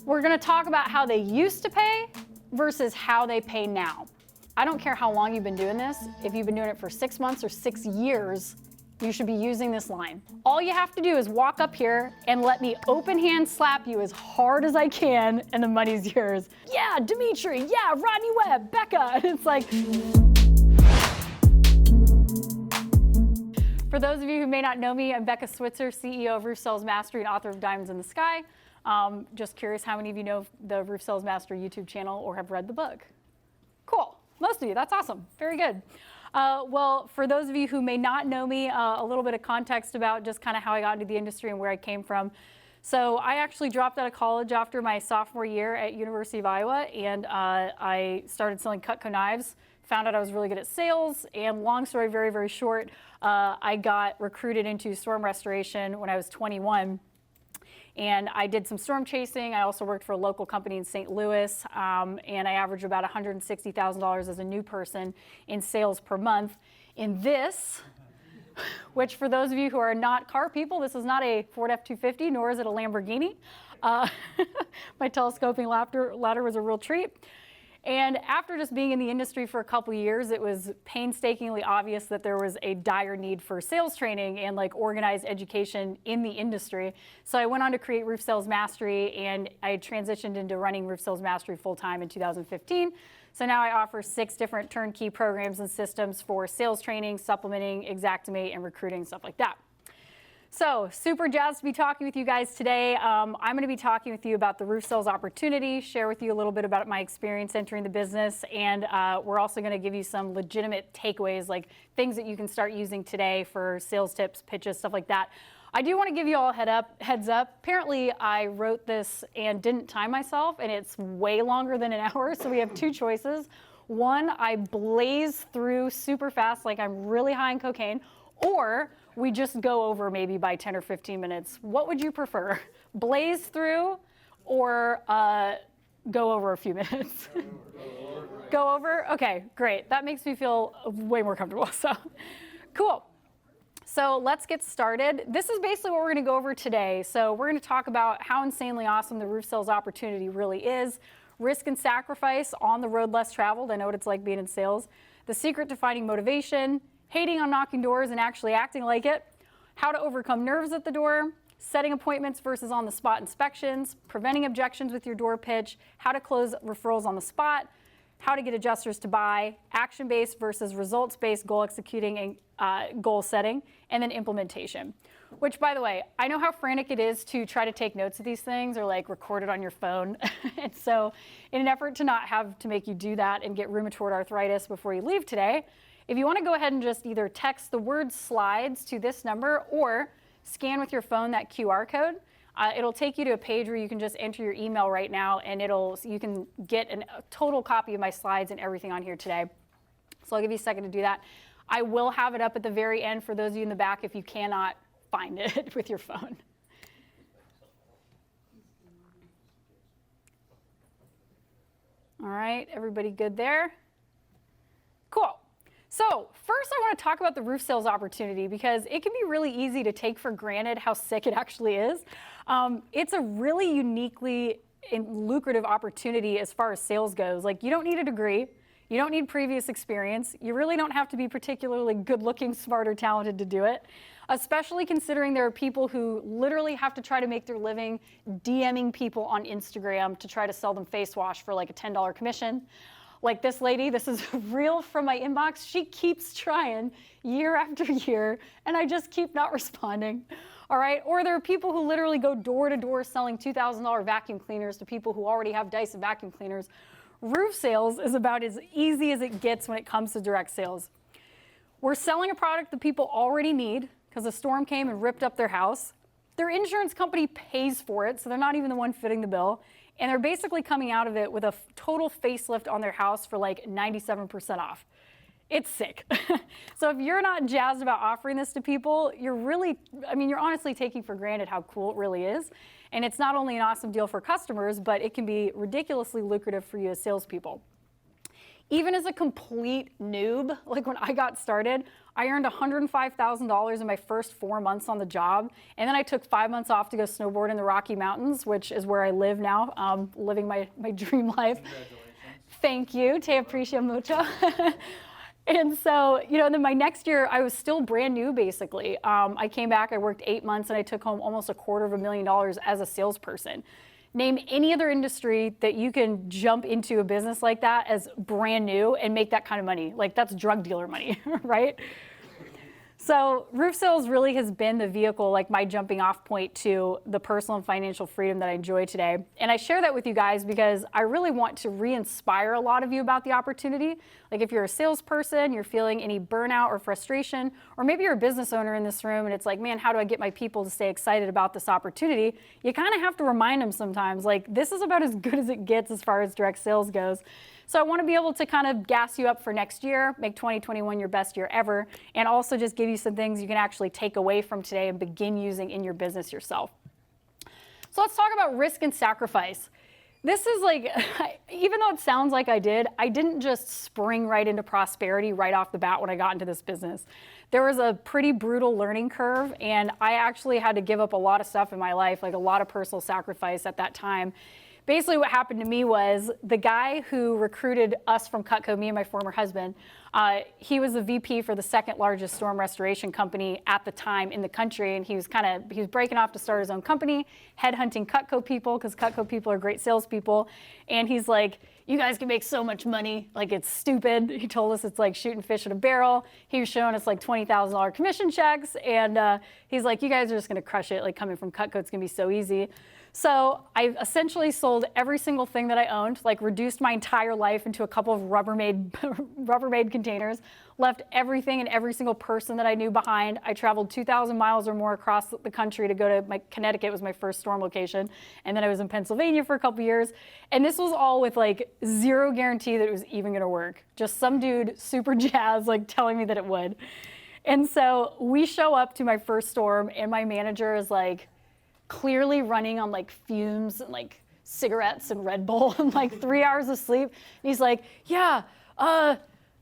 We're going to talk about how they used to pay versus how they pay now. I don't care how long you've been doing this. If you've been doing it for 6 months or 6 years, you should be using this line. All you have to do is walk up here and let me open hand slap you as hard as I can, and the money's yours. Yeah, Dimitri, yeah, Rodney Webb, Becca. And it's like, for those of you who may not know me, I'm Becca Switzer, CEO of Roof Sales Mastery and author of Diamonds in the Sky. Just curious how many of you know the Roof Sales Mastery YouTube channel or have read the book. Cool, most of you, that's awesome, very good. Well, for those of you who may not know me, a little bit of context about just kind of how I got into the industry and where I came from. So I actually dropped out of college after my sophomore year at University of Iowa, and I started selling Cutco knives, found out I was really good at sales, and long story very, very short, I got recruited into storm restoration when I was 21. And I did some storm chasing. I also worked for a local company in St. Louis, and I averaged about $160,000 as a new person in sales per month. In this, which for those of you who are not car people, this is not a Ford F-250, nor is it a Lamborghini. My telescoping ladder was a real treat. And after just being in the industry for a couple years, it was painstakingly obvious that there was a dire need for sales training and like organized education in the industry. So I went on to create Roof Sales Mastery, and I transitioned into running Roof Sales Mastery full-time in 2015. So now I offer 6 different turnkey programs and systems for sales training, supplementing, Xactimate, and recruiting, stuff like that. So super jazzed to be talking with you guys today. I'm going to be talking with you about the roof sales opportunity, share with you a little bit about my experience entering the business, and we're also going to give you some legitimate takeaways, like things that you can start using today for sales tips, pitches, stuff like that. I do want to give you all a heads up. Apparently I wrote this and didn't time myself, and it's way longer than an hour, so we have 2 choices. One, I blaze through super fast like I'm really high on cocaine, or we just go over maybe by 10 or 15 minutes. What would you prefer? Blaze through or go over a few minutes? Go over? Okay, great. That makes me feel way more comfortable. So, cool. So let's get started. This is basically what we're going to go over today. So we're going to talk about how insanely awesome the roof sales opportunity really is, risk and sacrifice on the road less traveled. I know what it's like being in sales. The secret to finding motivation, hating on knocking doors and actually acting like it, how to overcome nerves at the door, setting appointments versus on-the-spot inspections, preventing objections with your door pitch, how to close referrals on the spot, how to get adjusters to buy, action-based versus results-based goal executing and goal setting, and then implementation. Which, by the way, I know how frantic it is to try to take notes of these things or like record it on your phone. And so in an effort to not have to make you do that and get rheumatoid arthritis before you leave today, if you want to go ahead and just either text the word slides to this number or scan with your phone that QR code, it'll take you to a page where you can just enter your email right now, and you can get a total copy of my slides and everything on here today. So I'll give you a second to do that. I will have it up at the very end for those of you in the back if you cannot find it with your phone. All right, everybody good there? Cool. So first I want to talk about the roof sales opportunity because it can be really easy to take for granted how sick it actually is. It's a really uniquely lucrative opportunity as far as sales goes. Like, you don't need a degree, you don't need previous experience, you really don't have to be particularly good looking, smart, or talented to do it, especially considering there are people who literally have to try to make their living DMing people on Instagram to try to sell them face wash for like a $10 commission. Like this lady, this is real from my inbox. She keeps trying year after year, and I just keep not responding. All right. Or there are people who literally go door to door selling $2,000 vacuum cleaners to people who already have Dyson vacuum cleaners. Roof sales is about as easy as it gets when it comes to direct sales. We're selling a product that people already need because a storm came and ripped up their house. Their insurance company pays for it, so they're not even the one footing the bill. And they're basically coming out of it with a total facelift on their house for like 97% off. It's sick. So if you're not jazzed about offering this to people, you're honestly taking for granted how cool it really is. And it's not only an awesome deal for customers, but it can be ridiculously lucrative for you as salespeople. Even as a complete noob, like when I got started, I earned $105,000 in my first 4 months on the job. And then I took 5 months off to go snowboard in the Rocky Mountains, which is where I live now, living my dream life. Thank you. Te aprecio mucho. And so, then my next year, I was still brand new, basically. I came back, I worked 8 months, and I took home almost $250,000 as a salesperson. Name any other industry that you can jump into a business like that as brand new and make that kind of money. Like, that's drug dealer money, right? So roof sales really has been the vehicle, like my jumping off point to the personal and financial freedom that I enjoy today. And I share that with you guys because I really want to re-inspire a lot of you about the opportunity. Like if you're a salesperson, you're feeling any burnout or frustration, or maybe you're a business owner in this room and it's like, man, how do I get my people to stay excited about this opportunity? You kind of have to remind them sometimes, like this is about as good as it gets as far as direct sales goes. So I want to be able to kind of gas you up for next year, make 2021 your best year ever, and also just give you some things you can actually take away from today and begin using in your business yourself. So let's talk about risk and sacrifice. This is like, even though it sounds like I didn't just spring right into prosperity right off the bat when I got into this business. There was a pretty brutal learning curve, and I actually had to give up a lot of stuff in my life, like a lot of personal sacrifice at that time. Basically what happened to me was the guy who recruited us from Cutco, me and my former husband, he was the VP for the second largest storm restoration company at the time in the country. And he was breaking off to start his own company, headhunting Cutco people, because Cutco people are great salespeople. And he's like, you guys can make so much money. Like, it's stupid. He told us it's like shooting fish in a barrel. He was showing us like $20,000 commission checks. And he's like, you guys are just going to crush it. Like, coming from Cutco, it's going to be so easy. So I essentially sold every single thing that I owned, like reduced my entire life into a couple of Rubbermaid containers, left everything and every single person that I knew behind. I traveled 2,000 miles or more across the country to go to Connecticut was my first storm location. And then I was in Pennsylvania for a couple years. And this was all with like zero guarantee that it was even gonna work. Just some dude super jazzed, like telling me that it would. And so we show up to my first storm and my manager is like, clearly running on like fumes and like cigarettes and Red Bull and like 3 hours of sleep. And he's like, yeah,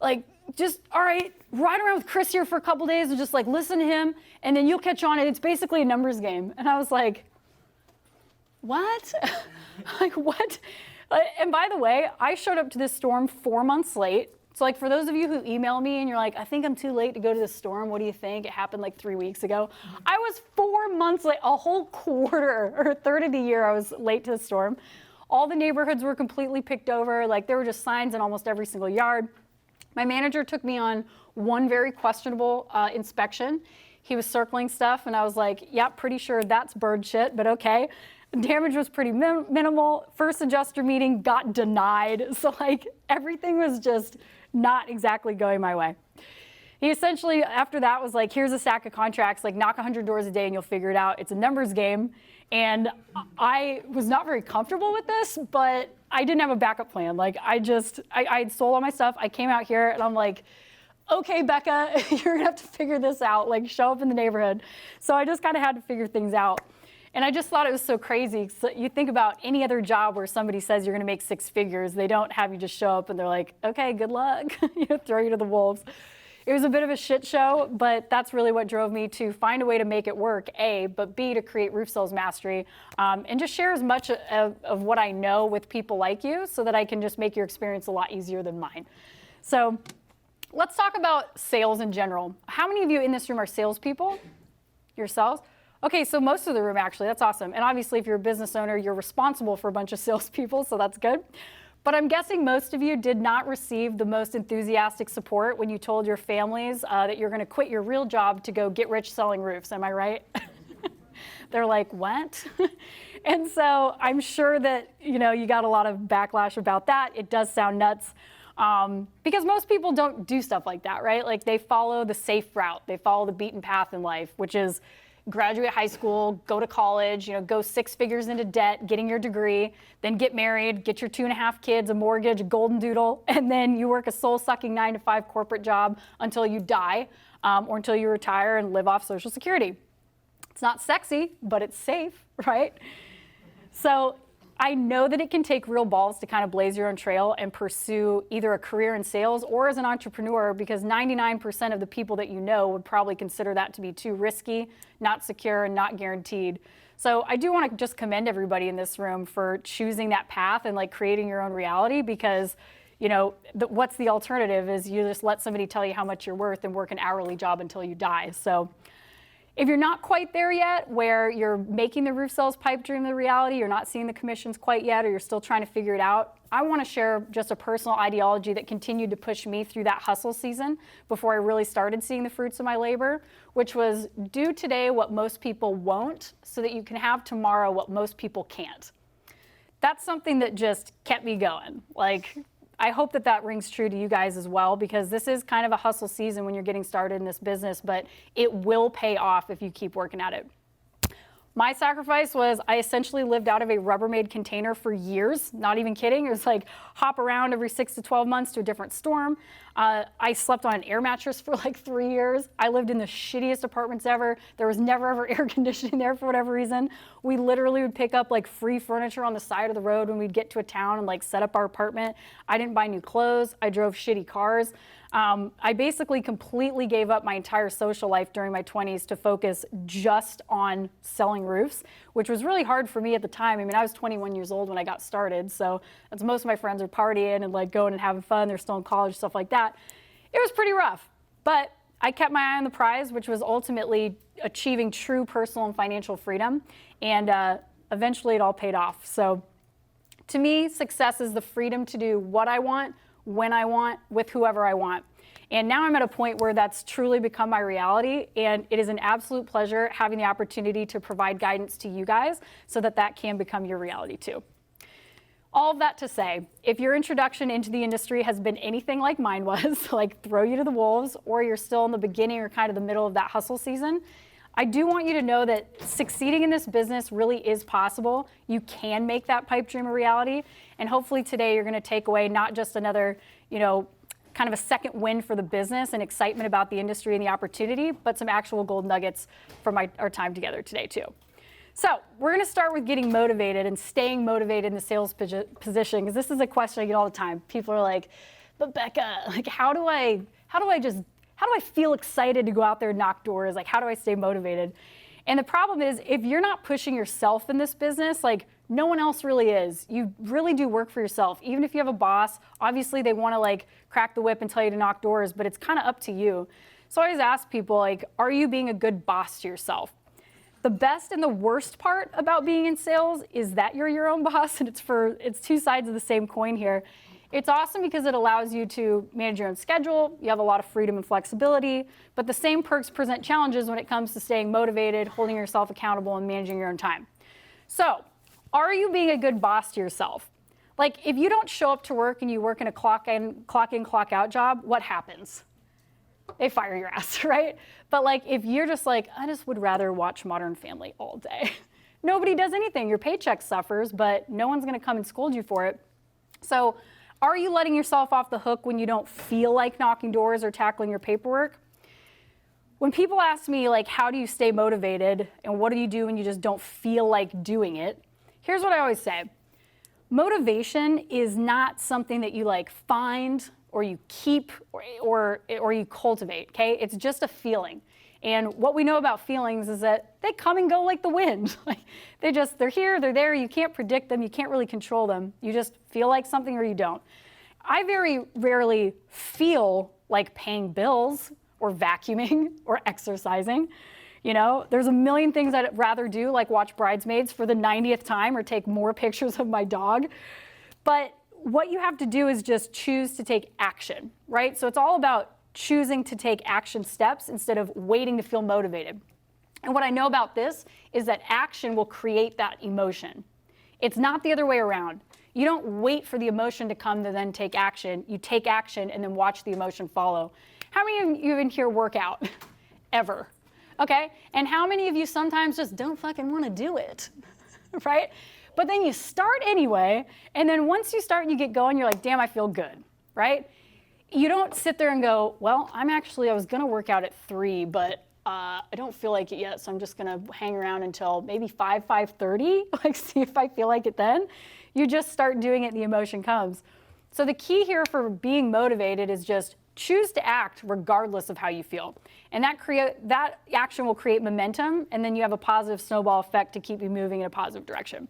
like just, all right, ride around with Chris here for a couple days and just like listen to him and then you'll catch on. And it's basically a numbers game. And I was like, what? Like what? And by the way, I showed up to this storm 4 months late. So like for those of you who email me and you're like, I think I'm too late to go to the storm. What do you think? It happened like 3 weeks ago. I was 4 months late, a whole quarter or a third of the year I was late to the storm. All the neighborhoods were completely picked over. Like there were just signs in almost every single yard. My manager took me on one very questionable inspection. He was circling stuff and I was like, yeah, pretty sure that's bird shit, but okay. Damage was pretty minimal. First adjuster meeting got denied. So like everything was just not exactly going my way. He essentially, after that, was like, here's a stack of contracts, like knock 100 doors a day and you'll figure it out. It's a numbers game. And I was not very comfortable with this, but I didn't have a backup plan. Like I had sold all my stuff. I came out here and I'm like, okay, Becca, you're gonna have to figure this out. Like show up in the neighborhood. So I just kind of had to figure things out. And I just thought it was so crazy. So you think about any other job where somebody says you're going to make 6 figures, they don't have you just show up and they're like, okay, good luck, throw you to the wolves. It was a bit of a shit show, but that's really what drove me to find a way to make it work, A, but B, to create Roof Sales Mastery, and just share as much of what I know with people like you so that I can just make your experience a lot easier than mine. So let's talk about sales in general. How many of you in this room are salespeople? Yourselves? Okay, so most of the room actually, that's awesome. And obviously if you're a business owner, you're responsible for a bunch of salespeople, so that's good. But I'm guessing most of you did not receive the most enthusiastic support when you told your families that you're gonna quit your real job to go get rich selling roofs, am I right? They're like, what? And so I'm sure that you got a lot of backlash about that. It does sound nuts. Because most people don't do stuff like that, right? Like they follow the safe route. They follow the beaten path in life, which is graduate high school, go to college, go 6 figures into debt, getting your degree, then get married, get your 2.5 kids, a mortgage, a golden doodle, and then you work a soul-sucking 9-to-5 corporate job until you die or until you retire and live off Social Security. It's not sexy, but it's safe, right? So I know that it can take real balls to kind of blaze your own trail and pursue either a career in sales or as an entrepreneur, because 99% of the people that you know would probably consider that to be too risky, not secure, and not guaranteed. So I do want to just commend everybody in this room for choosing that path and like creating your own reality, because you know, what's the alternative is you just let somebody tell you how much you're worth and work an hourly job until you die. So if you're not quite there yet, where you're making the roof sales pipe dream the reality, you're not seeing the commissions quite yet, or you're still trying to figure it out, I want to share just a personal ideology that continued to push me through that hustle season before I really started seeing the fruits of my labor, which was do today what most people won't so that you can have tomorrow what most people can't. That's something that just kept me going. Like, I hope that that rings true to you guys as well, because this is kind of a hustle season when you're getting started in this business, but it will pay off if you keep working at it. My sacrifice was I essentially lived out of a Rubbermaid container for years, not even kidding. It was like hop around every 6 to 12 months to a different storm. I slept on an air mattress for like 3 years. I lived in the shittiest apartments ever. There was never ever air conditioning there for whatever reason. We literally would pick up like free furniture on the side of the road when we'd get to a town and like set up our apartment. I didn't buy new clothes. I drove shitty cars. I basically completely gave up my entire social life during my 20s to focus just on selling roofs, which was really hard for me at the time. I mean, I was 21 years old when I got started, so that's most of my friends are partying and like going and having fun. They're still in college, stuff like that. It was pretty rough, but I kept my eye on the prize, which was ultimately achieving true personal and financial freedom, and eventually it all paid off. So to me, success is the freedom to do what I want, when I want, with whoever I want. And now I'm at a point where that's truly become my reality, and it is an absolute pleasure having the opportunity to provide guidance to you guys so that that can become your reality too. All of that to say, if your introduction into the industry has been anything like mine was, like throw you to the wolves, or you're still in the beginning or kind of the middle of that hustle season, I do want you to know that succeeding in this business really is possible. You can make that pipe dream a reality. And hopefully today you're going to take away not just another, you know, kind of a second win for the business and excitement about the industry and the opportunity, but some actual gold nuggets from our time together today too. So we're going to start with getting motivated and staying motivated in the sales position, because this is a question I get all the time. People are like, but Becca, like how do I feel excited to go out there and knock doors? Like, how do I stay motivated? And the problem is, if you're not pushing yourself in this business, like no one else really is. You really do work for yourself. Even if you have a boss, obviously they want to like crack the whip and tell you to knock doors, but it's kind of up to you. So I always ask people, like, are you being a good boss to yourself? The best and the worst part about being in sales is that you're your own boss, and it's two sides of the same coin here. It's awesome because it allows you to manage your own schedule. You have a lot of freedom and flexibility, but the same perks present challenges when it comes to staying motivated, holding yourself accountable, and managing your own time. So, are you being a good boss to yourself? Like, if you don't show up to work and you work in a clock in, clock out job, what happens? They fire your ass, right? But like, if you're just like, I just would rather watch Modern Family all day. Nobody does anything. Your paycheck suffers, but no one's gonna come and scold you for it. So, are you letting yourself off the hook when you don't feel like knocking doors or tackling your paperwork? When people ask me, like, how do you stay motivated and what do you do when you just don't feel like doing it? Here's what I always say. Motivation is not something that you like find or you keep or you cultivate, okay? It's just a feeling. And what we know about feelings is that they come and go like the wind. Like they're here, they're there, you can't predict them, you can't really control them. You just feel like something or you don't. I very rarely feel like paying bills or vacuuming or exercising. You know, there's a million things I'd rather do, like watch Bridesmaids for the 90th time or take more pictures of my dog. But what you have to do is just choose to take action, right? So it's all about choosing to take action steps instead of waiting to feel motivated. And what I know about this is that action will create that emotion. It's not the other way around. You don't wait for the emotion to come to then take action. You take action and then watch the emotion follow. How many of you in here work out? Ever? Okay? And how many of you sometimes just don't fucking want to do it? Right? But then you start anyway, and then once you start and you get going, you're like, damn, I feel good, right? You don't sit there and go, well, I was gonna work out at 3, but I don't feel like it yet, so I'm just gonna hang around until maybe 5:30, like see if I feel like it then. You just start doing it, the emotion comes. So the key here for being motivated is just choose to act regardless of how you feel. And that action will create momentum, and then you have a positive snowball effect to keep you moving in a positive direction.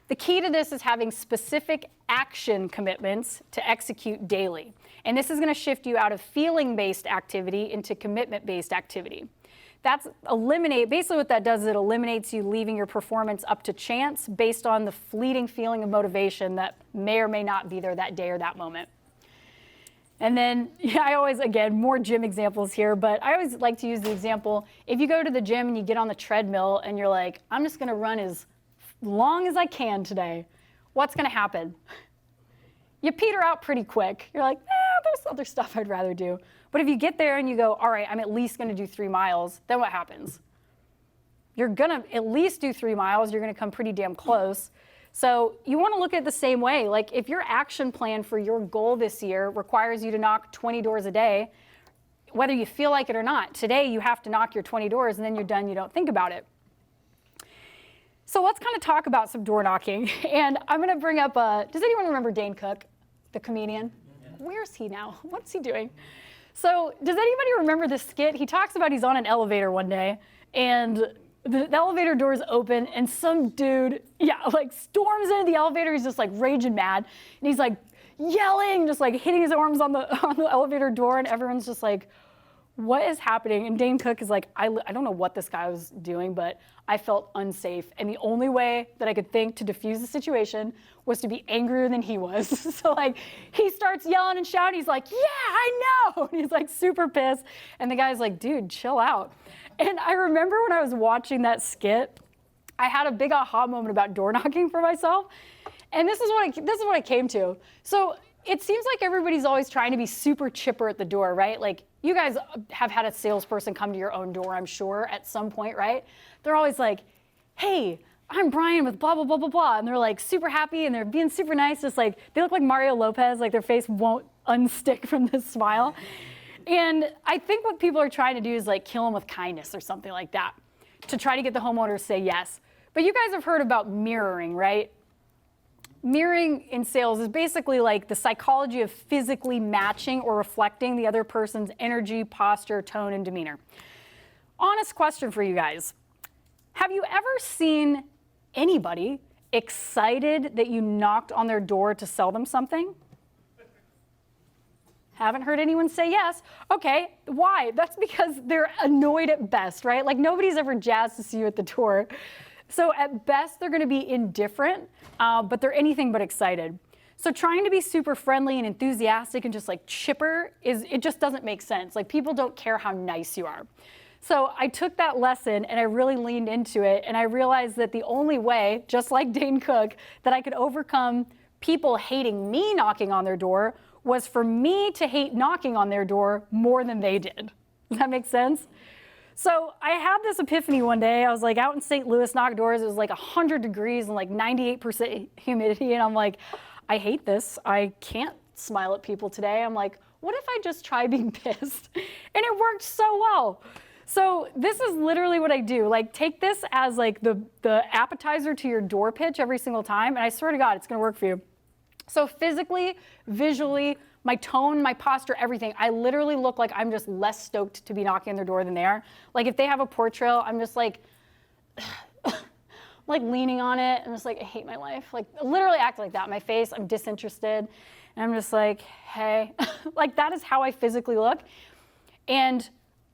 The key to this is having specific action commitments to execute daily. And this is going to shift you out of feeling-based activity into commitment-based activity. Basically what that does is it eliminates you leaving your performance up to chance based on the fleeting feeling of motivation that may or may not be there that day or that moment. And then I always, again, more gym examples here, but I always like to use the example, if you go to the gym and you get on the treadmill and you're like, I'm just going to run as long as I can today, what's going to happen? You peter out pretty quick. You're like, there's other stuff I'd rather do. But if you get there and you go, all right, I'm at least going to do 3 miles, then what happens? You're going to at least do 3 miles. You're going to come pretty damn close. So you want to look at it the same way. Like if your action plan for your goal this year requires you to knock 20 doors a day, whether you feel like it or not, today you have to knock your 20 doors and then you're done. You don't think about it. So let's kind of talk about some door knocking. And I'm going to bring up, does anyone remember Dane Cook, the comedian? Yeah. Where's he now? What's he doing? So does anybody remember this skit? He talks about he's on an elevator one day and the elevator doors open and some dude, like storms into the elevator. He's just like raging mad. And he's like yelling, just like hitting his arms on the elevator door. And everyone's just like, what is happening? And Dane Cook is like, I don't know what this guy was doing, but I felt unsafe. And the only way that I could think to diffuse the situation was to be angrier than he was. So like he starts yelling and shouting. He's like, yeah, I know. And he's like super pissed. And the guy's like, dude, chill out. And I remember when I was watching that skit, I had a big aha moment about door knocking for myself. And this is what I came to. So it seems like everybody's always trying to be super chipper at the door, right? Like you guys have had a salesperson come to your own door, I'm sure, at some point, right? They're always like, hey, I'm Brian with blah, blah, blah, blah, blah. And they're like super happy and they're being super nice. Just like, they look like Mario Lopez, like their face won't unstick from this smile. And I think what people are trying to do is like kill them with kindness or something like that to try to get the homeowner to say yes. But you guys have heard about mirroring, right? Mirroring in sales is basically like the psychology of physically matching or reflecting the other person's energy, posture, tone, and demeanor. Honest question for you guys. Have you ever seen anybody excited that you knocked on their door to sell them something? Haven't heard anyone say yes. Okay, why? That's because they're annoyed at best, right? Like nobody's ever jazzed to see you at the door. So at best, they're going to be indifferent, but they're anything but excited. So trying to be super friendly and enthusiastic and just like chipper, it just doesn't make sense. Like people don't care how nice you are. So I took that lesson and I really leaned into it. And I realized that the only way, just like Dane Cook, that I could overcome people hating me knocking on their door was for me to hate knocking on their door more than they did. Does that make sense? So I had this epiphany one day. I was like out in St. Louis, knocked doors. It was like 100 degrees and like 98% humidity. And I'm like, I hate this. I can't smile at people today. I'm like, what if I just try being pissed? And it worked so well. So this is literally what I do. Like take this as like the appetizer to your door pitch every single time. And I swear to God, it's gonna work for you. So physically, visually, my tone, my posture, everything, I literally look like I'm just less stoked to be knocking on their door than they are. Like if they have a portrait, I'm just like, like leaning on it. I'm just like, I hate my life. Like literally act like that. My face, I'm disinterested. And I'm just like, hey, like that is how I physically look. And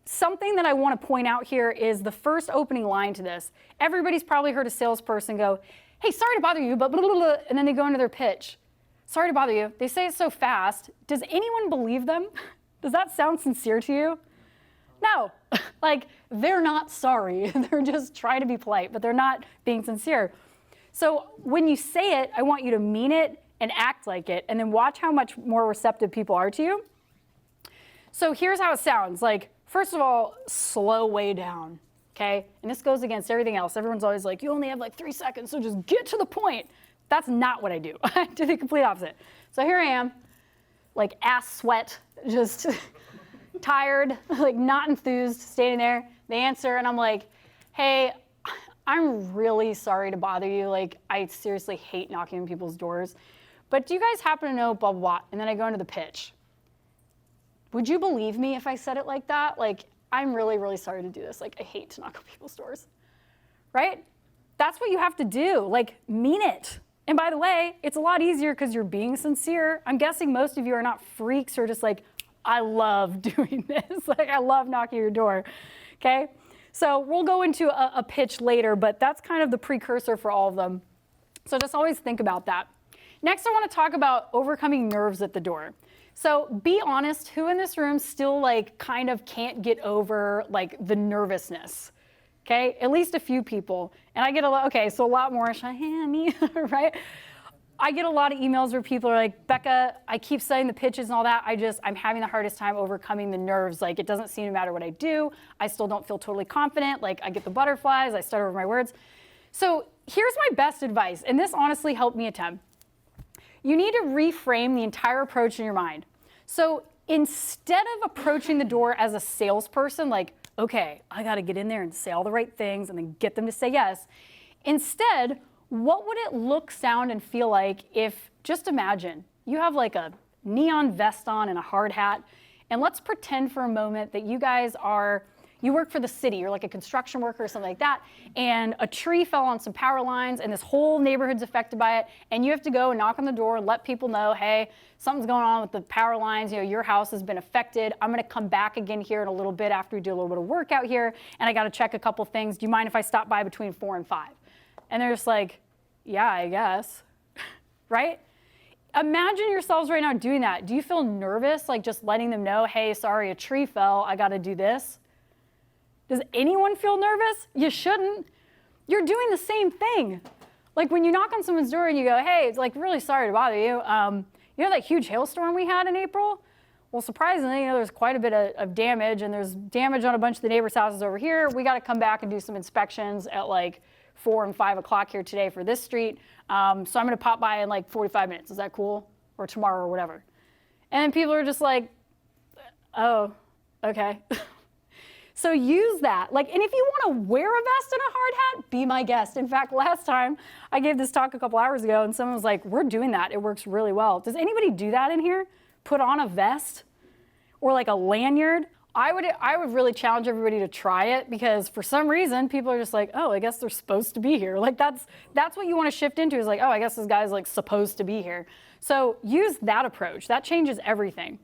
something that I want to point out here is the first opening line to this. Everybody's probably heard a salesperson go, hey, sorry to bother you, but blah, blah, blah, and then they go into their pitch. Sorry to bother you. They say it so fast. Does anyone believe them? Does that sound sincere to you? No. Like, they're not sorry. They're just trying to be polite, but they're not being sincere. So when you say it, I want you to mean it and act like it, and then watch how much more receptive people are to you. So here's how it sounds. Like, first of all, slow way down, okay? And this goes against everything else. Everyone's always like, you only have like 3 seconds, so just get to the point. That's not what I do. I do the complete opposite. So here I am, like ass sweat, just tired, like not enthused, standing there. They answer, and I'm like, hey, I'm really sorry to bother you. Like, I seriously hate knocking on people's doors. But do you guys happen to know blah, blah, blah? And then I go into the pitch. Would you believe me if I said it like that? Like, I'm really, really sorry to do this. Like, I hate to knock on people's doors, right? That's what you have to do. Like, mean it. And by the way, it's a lot easier because you're being sincere. I'm guessing most of you are not freaks who are just like, I love doing this. Like, I love knocking your door, okay? So we'll go into a pitch later, but that's kind of the precursor for all of them. So just always think about that. Next, I want to talk about overcoming nerves at the door. So be honest, who in this room still like kind of can't get over like the nervousness? Okay, at least a few people. And I get a lot, okay, so a lot more, me, right? I get a lot of emails where people are like, Becca, I keep studying the pitches and all that. I'm having the hardest time overcoming the nerves. Like, it doesn't seem to matter what I do. I still don't feel totally confident. Like, I get the butterflies. I stutter over my words. So here's my best advice. And this honestly helped me a ton. You need to reframe the entire approach in your mind. So instead of approaching the door as a salesperson, like, okay, I got to get in there and say all the right things and then get them to say yes. Instead, what would it look, sound, and feel like if, just imagine, you have like a neon vest on and a hard hat, and let's pretend for a moment that you guys you work for the city, you're like a construction worker or something like that, and a tree fell on some power lines and this whole neighborhood's affected by it, and you have to go and knock on the door and let people know, hey, something's going on with the power lines, your house has been affected. I'm gonna come back again here in a little bit after we do a little bit of work out here, and I gotta check a couple things. Do you mind if I stop by between 4 and 5? And they're just like, yeah, I guess, right? Imagine yourselves right now doing that. Do you feel nervous, like just letting them know, hey, sorry, a tree fell, I gotta do this? Does anyone feel nervous? You shouldn't. You're doing the same thing. Like when you knock on someone's door and you go, hey, it's like really sorry to bother you. You know that huge hailstorm we had in April? Well, surprisingly, there's quite a bit of damage, and there's damage on a bunch of the neighbors' houses over here. We gotta come back and do some inspections at like 4 and 5 o'clock here today for this street. So I'm gonna pop by in like 45 minutes. Is that cool? Or tomorrow or whatever. And then people are just like, oh, okay. So use that. Like, and if you wanna wear a vest and a hard hat, be my guest. In fact, last time I gave this talk a couple hours ago and someone was like, we're doing that. It works really well. Does anybody do that in here? Put on a vest or like a lanyard? I would really challenge everybody to try it because for some reason people are just like, oh, I guess they're supposed to be here. Like that's what you want to shift into is like, oh, I guess this guy's like supposed to be here. So use that approach. That changes everything.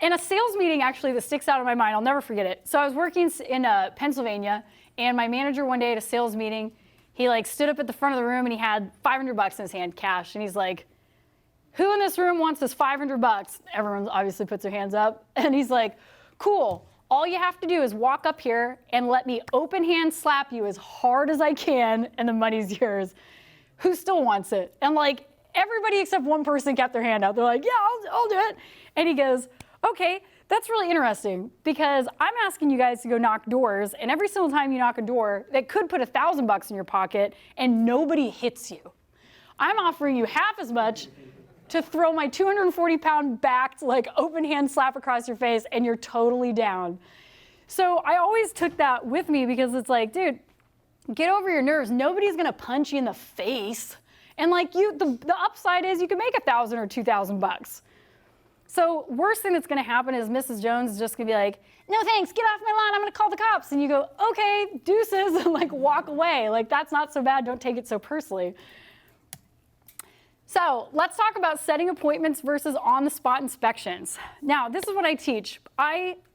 In a sales meeting actually that sticks out in my mind, I'll never forget it. So I was working in Pennsylvania and my manager one day at a sales meeting, he like stood up at the front of the room and he had $500 in his hand, cash. And he's like, who in this room wants this $500? Everyone obviously puts their hands up. And he's like, cool, all you have to do is walk up here and let me open hand slap you as hard as I can and the money's yours. Who still wants it? And like everybody except one person kept their hand up. They're like, yeah, I'll do it. And he goes, okay, that's really interesting because I'm asking you guys to go knock doors, and every single time you knock a door, that could put $1,000 in your pocket and nobody hits you. I'm offering you half as much to throw my 240-pound backed, like open hand slap across your face, and you're totally down. So I always took that with me because it's like, dude, get over your nerves. Nobody's gonna punch you in the face. And like the upside is you can make $1,000 or $2,000. So worst thing that's gonna happen is Mrs. Jones is just gonna be like, no thanks, get off my lawn, I'm gonna call the cops. And you go, okay, deuces, and like walk away. Like that's not so bad, don't take it so personally. So let's talk about setting appointments versus on-the-spot inspections. Now, this is what I teach.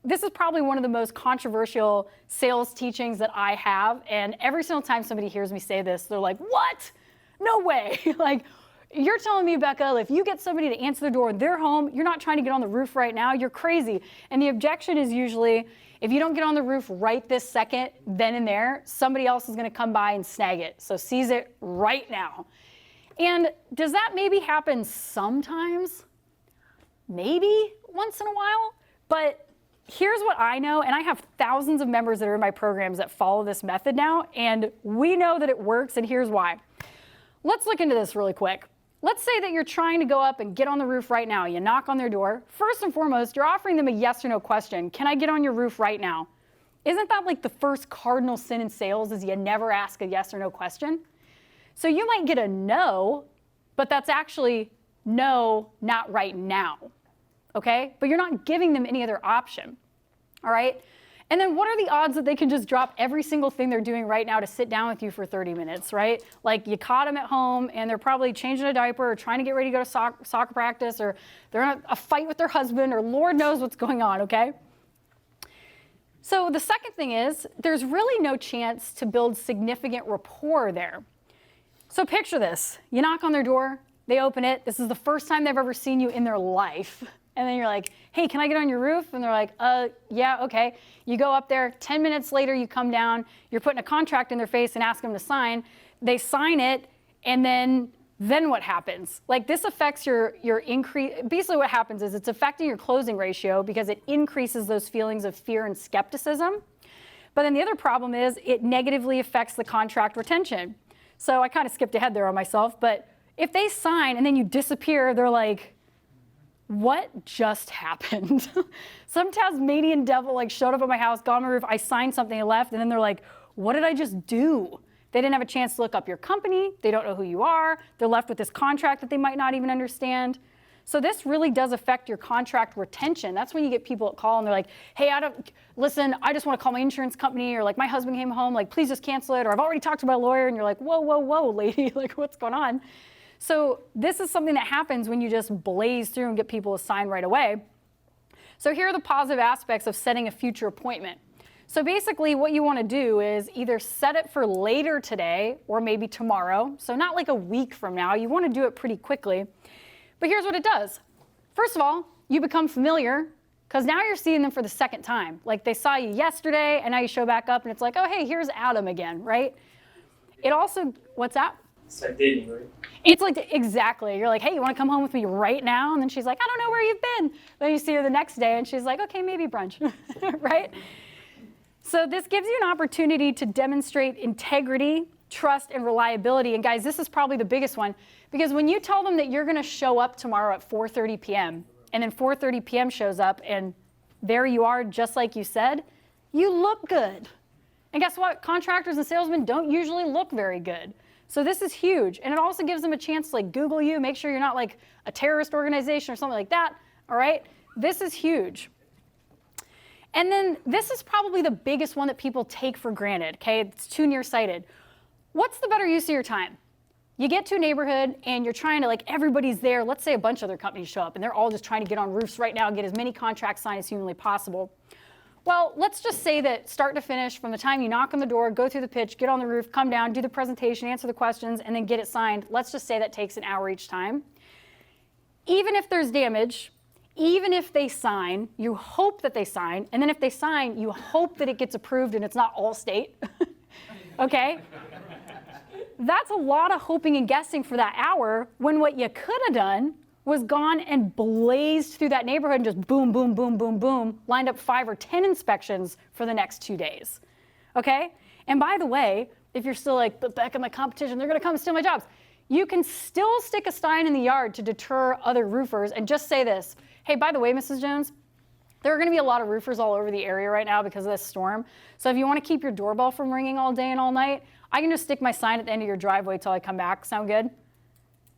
This is probably one of the most controversial sales teachings that I have, and every single time somebody hears me say this, they're like, what? No way. Like, you're telling me, Becca, if you get somebody to answer the door, they're home, you're not trying to get on the roof right now, you're crazy. And the objection is usually, if you don't get on the roof right this second, then and there, somebody else is gonna come by and snag it. So seize it right now. And does that maybe happen sometimes? Maybe once in a while? But here's what I know, and I have thousands of members that are in my programs that follow this method now, and we know that it works, and here's why. Let's look into this really quick. let's say that you're trying to go up and get on the roof right now. You knock on their door. First and foremost, you're offering them a yes or no question. Can I get on your roof right now? Isn't that like the first cardinal sin in sales is you never ask a yes or no question? So you might get a no, but that's actually no, not right now, okay? But you're not giving them any other option, all right? And then what are the odds that they can just drop every single thing they're doing right now to sit down with you for 30 minutes, right? Like you caught them at home and they're probably changing a diaper or trying to get ready to go to soccer practice, or they're in a fight with their husband, or Lord knows what's going on, okay? So the second thing is there's really no chance to build significant rapport there. So picture this. You knock on their door, they open it. This is the first time they've ever seen you in their life. And then you're like, hey, can I get on your roof? And they're like, yeah, okay. You go up there, 10 minutes later you come down, you're putting a contract in their face and ask them to sign. They sign it, and then what happens? Like this affects your increase. Basically what happens is it's affecting your closing ratio because it increases those feelings of fear and skepticism. But then the other problem is it negatively affects the contract retention. So I kind of skipped ahead there on myself, but if they sign and then you disappear, they're like, what just happened? Some Tasmanian devil like showed up at my house, got on my roof, I signed something and left, and then they're like, what did I just do? They didn't have a chance to look up your company, they don't know who you are, they're left with this contract that they might not even understand. So this really does affect your contract retention. That's when you get people that call and they're like, hey, listen, I just want to call my insurance company, or like my husband came home, like please just cancel it, or I've already talked to my lawyer, and you're like, whoa, lady, like what's going on? So this is something that happens when you just blaze through and get people to sign right away. So here are the positive aspects of setting a future appointment. So basically what you want to do is either set it for later today or maybe tomorrow. So not like a week from now. You want to do it pretty quickly. But here's what it does. First of all, you become familiar because now you're seeing them for the second time. Like they saw you yesterday and now you show back up and it's like, oh, hey, here's Adam again, right? It also, what's that? It's like dating, right? It's like, exactly. You're like, hey, you want to come home with me right now? And then she's like, I don't know where you've been. Then you see her the next day and she's like, okay, maybe brunch, right? So this gives you an opportunity to demonstrate integrity, trust, and reliability. And guys, this is probably the biggest one, because when you tell them that you're going to show up tomorrow at 4:30 p.m. and then 4:30 p.m. shows up and there you are just like you said, you look good. And guess what? Contractors and salesmen don't usually look very good. So this is huge. And it also gives them a chance to like Google you, make sure you're not like a terrorist organization or something like that. All right? This is huge. And then this is probably the biggest one that people take for granted, okay? It's too nearsighted. What's the better use of your time? You get to a neighborhood and you're trying to, like, everybody's there. Let's say a bunch of other companies show up and they're all just trying to get on roofs right now and get as many contracts signed as humanly possible. Well, let's just say that start to finish, from the time you knock on the door, go through the pitch, get on the roof, come down, do the presentation, answer the questions, and then get it signed. Let's just say that takes an hour each time. Even if there's damage, even if they sign, you hope that they sign, and then if they sign, you hope that it gets approved and it's not Allstate, okay? That's a lot of hoping and guessing for that hour, when what you could have done was gone and blazed through that neighborhood and just boom, boom, boom, boom, boom, lined up 5 or 10 inspections for the next 2 days, okay? And by the way, if you're still like, but Becca, my competition, they're gonna come and steal my jobs, you can still stick a sign in the yard to deter other roofers and just say this, hey, by the way, Mrs. Jones, there are going to be a lot of roofers all over the area right now because of this storm. So if you want to keep your doorbell from ringing all day and all night, I can just stick my sign at the end of your driveway till I come back. Sound good?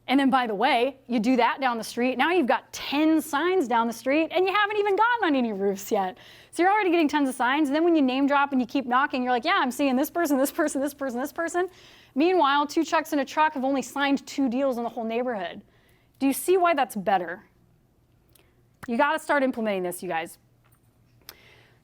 And then, by the way, you do that down the street. Now you've got 10 signs down the street and you haven't even gotten on any roofs yet. So you're already getting tons of signs. And then when you name drop and you keep knocking, you're like, yeah, I'm seeing this person, this person, this person, this person. Meanwhile, 2 trucks in a truck have only signed 2 deals in the whole neighborhood. Do you see why that's better? You got to start implementing this, you guys.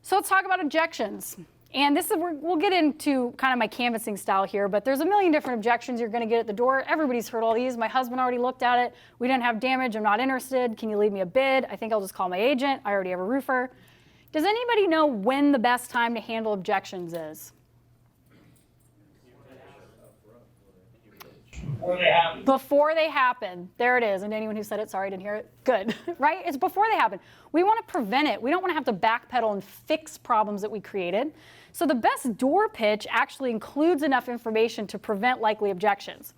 So let's talk about objections. And this is, we'll get into kind of my canvassing style here, but there's a million different objections you're going to get at the door. Everybody's heard all these. My husband already looked at it. We didn't have damage. I'm not interested. Can you leave me a bid? I think I'll just call my agent. I already have a roofer. Does anybody know when the best time to handle objections is? Before they happen. There it is. And anyone who said it, sorry, I didn't hear it. Good, right? It's before they happen. We want to prevent it. We don't want to have to backpedal and fix problems that we created. So the best door pitch actually includes enough information to prevent likely objections.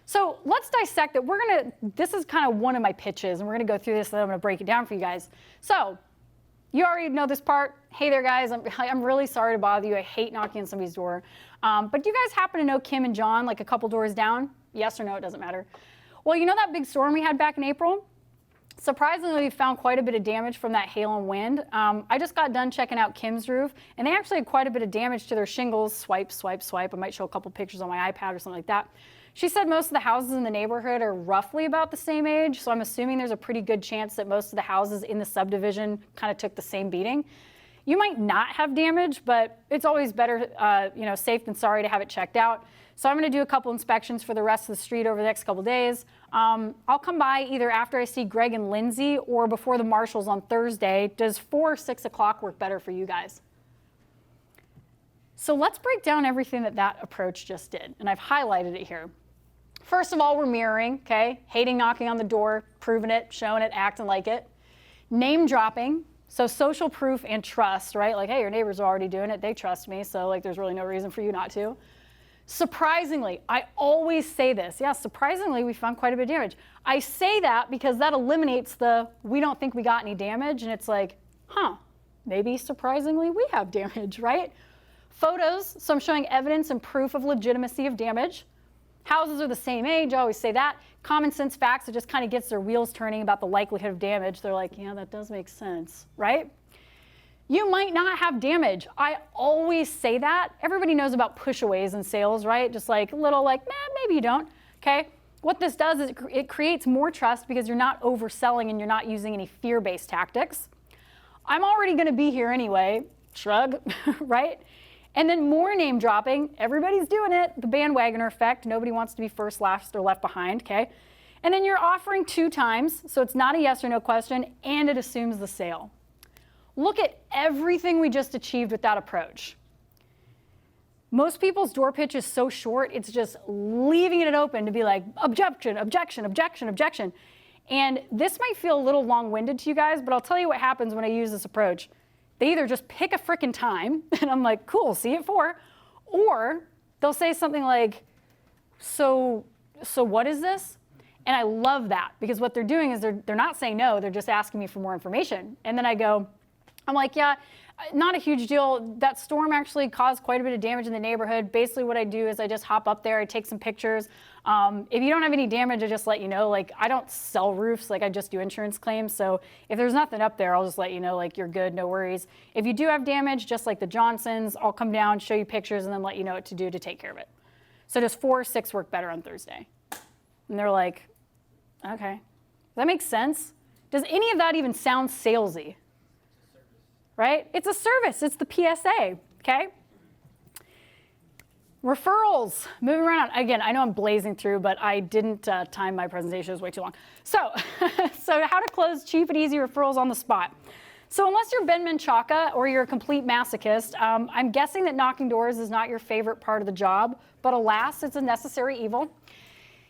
So let's dissect it. This is kind of one of my pitches, and we're gonna go through this, and then I'm gonna break it down for you guys. So you already know this part. Hey there, guys. I'm really sorry to bother you. I hate knocking on somebody's door. But do you guys happen to know Kim and John, like a couple doors down? Yes or no, it doesn't matter. Well, you know that big storm we had back in April? Surprisingly, we found quite a bit of damage from that hail and wind. I just got done checking out Kim's roof, and they actually had quite a bit of damage to their shingles. Swipe, swipe, swipe. I might show a couple pictures on my iPad or something like that. She said most of the houses in the neighborhood are roughly about the same age, so I'm assuming there's a pretty good chance that most of the houses in the subdivision kind of took the same beating. You might not have damage, but it's always better, safe than sorry to have it checked out. So I'm going to do a couple inspections for the rest of the street over the next couple days. I'll come by either after I see Greg and Lindsay or before the marshals on Thursday. Does 4 or 6 o'clock work better for you guys? So let's break down everything that approach just did, and I've highlighted it here. First of all, we're mirroring, okay? Hating knocking on the door, proving it, showing it, acting like it. Name dropping, so social proof and trust, right? Like, hey, your neighbors are already doing it, they trust me, so like there's really no reason for you not to. Surprisingly, I always say this, yeah, surprisingly, we found quite a bit of damage. I say that because that eliminates we don't think we got any damage, and it's like, maybe surprisingly we have damage, right? Photos, so I'm showing evidence and proof of legitimacy of damage. Houses are the same age, I always say that. Common sense facts, it just kind of gets their wheels turning about the likelihood of damage. They're like, yeah, that does make sense, right? You might not have damage. I always say that. Everybody knows about pushaways in sales, right? Just like little maybe you don't, okay? What this does is it creates more trust because you're not overselling and you're not using any fear-based tactics. I'm already gonna be here anyway, shrug, right? And then more name dropping, everybody's doing it, the bandwagoner effect, nobody wants to be first, last, or left behind, okay? And then you're offering 2 times, so it's not a yes or no question, and it assumes the sale. Look at everything we just achieved with that approach. Most people's door pitch is so short, it's just leaving it open to be like, objection, objection, objection, objection. And this might feel a little long-winded to you guys, but I'll tell you what happens when I use this approach. They either just pick a frickin' time, and I'm like, cool, see you at 4, or they'll say something like, so what is this? And I love that, because what they're doing is they're not saying no, they're just asking me for more information. And then I'm like, yeah, not a huge deal. That storm actually caused quite a bit of damage in the neighborhood. Basically what I do is I just hop up there, I take some pictures. If you don't have any damage, I just let you know. Like, I don't sell roofs, like I just do insurance claims. So if there's nothing up there, I'll just let you know, like, you're good, no worries. If you do have damage, just like the Johnsons, I'll come down, show you pictures, and then let you know what to do to take care of it. So does 4 or 6 work better on Thursday? And they're like, okay. Does that make sense? Does any of that even sound salesy? Right? It's a service, it's the PSA, okay? Referrals, moving around. Again, I know I'm blazing through, but I didn't time my presentation, it was way too long. So how to close cheap and easy referrals on the spot. So unless you're Ben Menchaca or you're a complete masochist, I'm guessing that knocking doors is not your favorite part of the job, but alas, it's a necessary evil.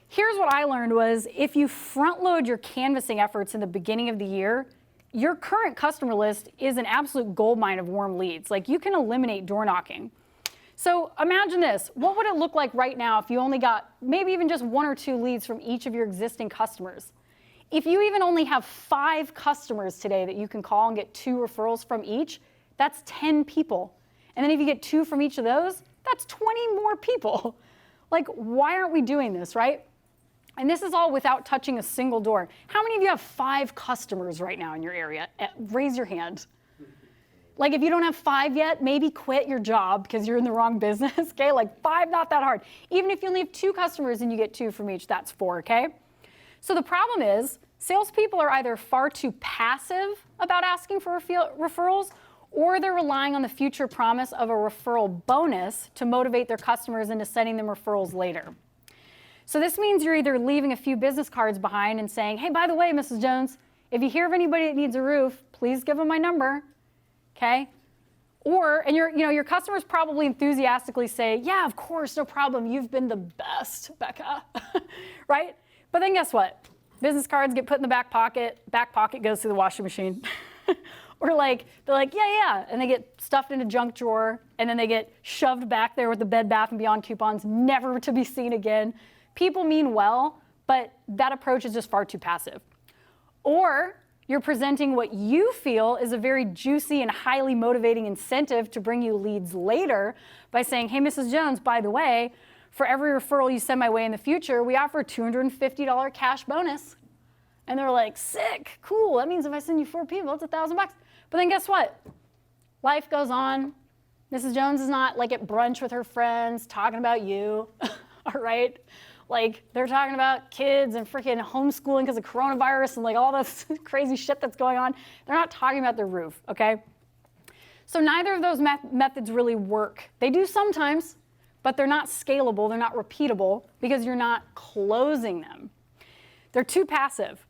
Here's what I learned was, if you front load your canvassing efforts in the beginning of the year, your current customer list is an absolute goldmine of warm leads. Like, you can eliminate door knocking. So imagine this. What would it look like right now if you only got maybe even just 1 or 2 leads from each of your existing customers? If you even only have 5 customers today that you can call and get 2 referrals from each, that's 10 people. And then if you get 2 from each of those, that's 20 more people. Like, why aren't we doing this, right? And this is all without touching a single door. How many of you have 5 customers right now in your area? Raise your hand. Like, if you don't have 5 yet, maybe quit your job because you're in the wrong business, okay? Like, 5, not that hard. Even if you only have 2 customers and you get 2 from each, that's 4, okay? So the problem is, salespeople are either far too passive about asking for referrals, or they're relying on the future promise of a referral bonus to motivate their customers into sending them referrals later. So this means you're either leaving a few business cards behind and saying, hey, by the way, Mrs. Jones, if you hear of anybody that needs a roof, please give them my number, okay? And your customers probably enthusiastically say, yeah, of course, no problem. You've been the best, Becca, right? But then guess what? Business cards get put in the back pocket goes to the washing machine. Or they're like, yeah, and they get stuffed in a junk drawer, and then they get shoved back there with the Bed Bath & Beyond coupons, never to be seen again. people mean well, but that approach is just far too passive. Or you're presenting what you feel is a very juicy and highly motivating incentive to bring you leads later by saying, hey, Mrs. Jones, by the way, for every referral you send my way in the future, we offer a $250 cash bonus. And they're like, sick, cool. That means if I send you 4 people, it's $1,000. But then guess what? Life goes on. Mrs. Jones is not like at brunch with her friends talking about you, all right? Like they're talking about kids and freaking homeschooling because of coronavirus and like all this crazy shit that's going on. They're not talking about their roof, okay? So neither of those methods really work. They do sometimes, but they're not scalable, they're not repeatable because you're not closing them. They're too passive.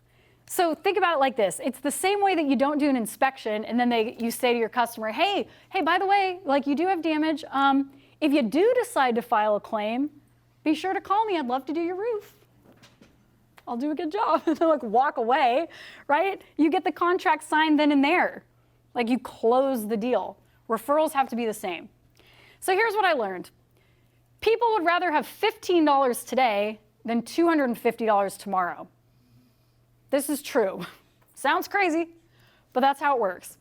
So think about it like this. It's the same way that you don't do an inspection and then you say to your customer, hey, by the way, like you do have damage. If you do decide to file a claim, be sure to call me. I'd love to do your roof. I'll do a good job. And they'll like walk away, right? You get the contract signed then and there. Like you close the deal. Referrals have to be the same. So here's what I learned. People would rather have $15 today than $250 tomorrow. This is true. Sounds crazy, but that's how it works.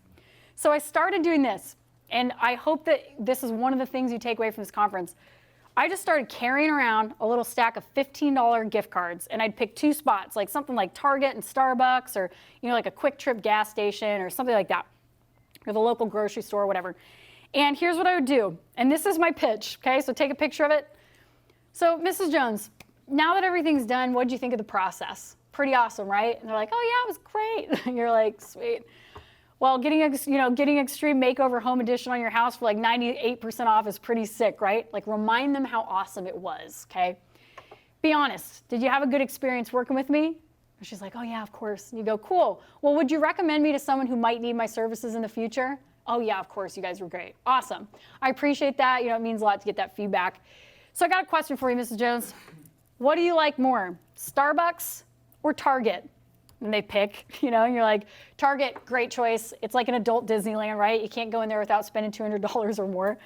So I started doing this, and I hope that this is one of the things you take away from this conference. I just started carrying around a little stack of $15 gift cards, and I'd pick 2 spots, like something like Target and Starbucks, or like a Quick Trip gas station, or something like that, or the local grocery store, whatever. And here's what I would do, and this is my pitch, okay? So take a picture of it. So Mrs. Jones, now that everything's done, what did you think of the process? Pretty awesome, right? And they're like, oh yeah, it was great. And you're like, sweet. Well, getting Extreme Makeover Home Edition on your house for like 98% off is pretty sick, right? Like remind them how awesome it was, okay? Be honest, did you have a good experience working with me? And she's like, oh yeah, of course. And you go, cool. Well, would you recommend me to someone who might need my services in the future? Oh yeah, of course, you guys were great. Awesome. I appreciate that. It means a lot to get that feedback. So I got a question for you, Mrs. Jones. What do you like more, Starbucks or Target? And they pick, and you're like, Target, great choice. It's like an adult Disneyland, right? You can't go in there without spending $200 or more.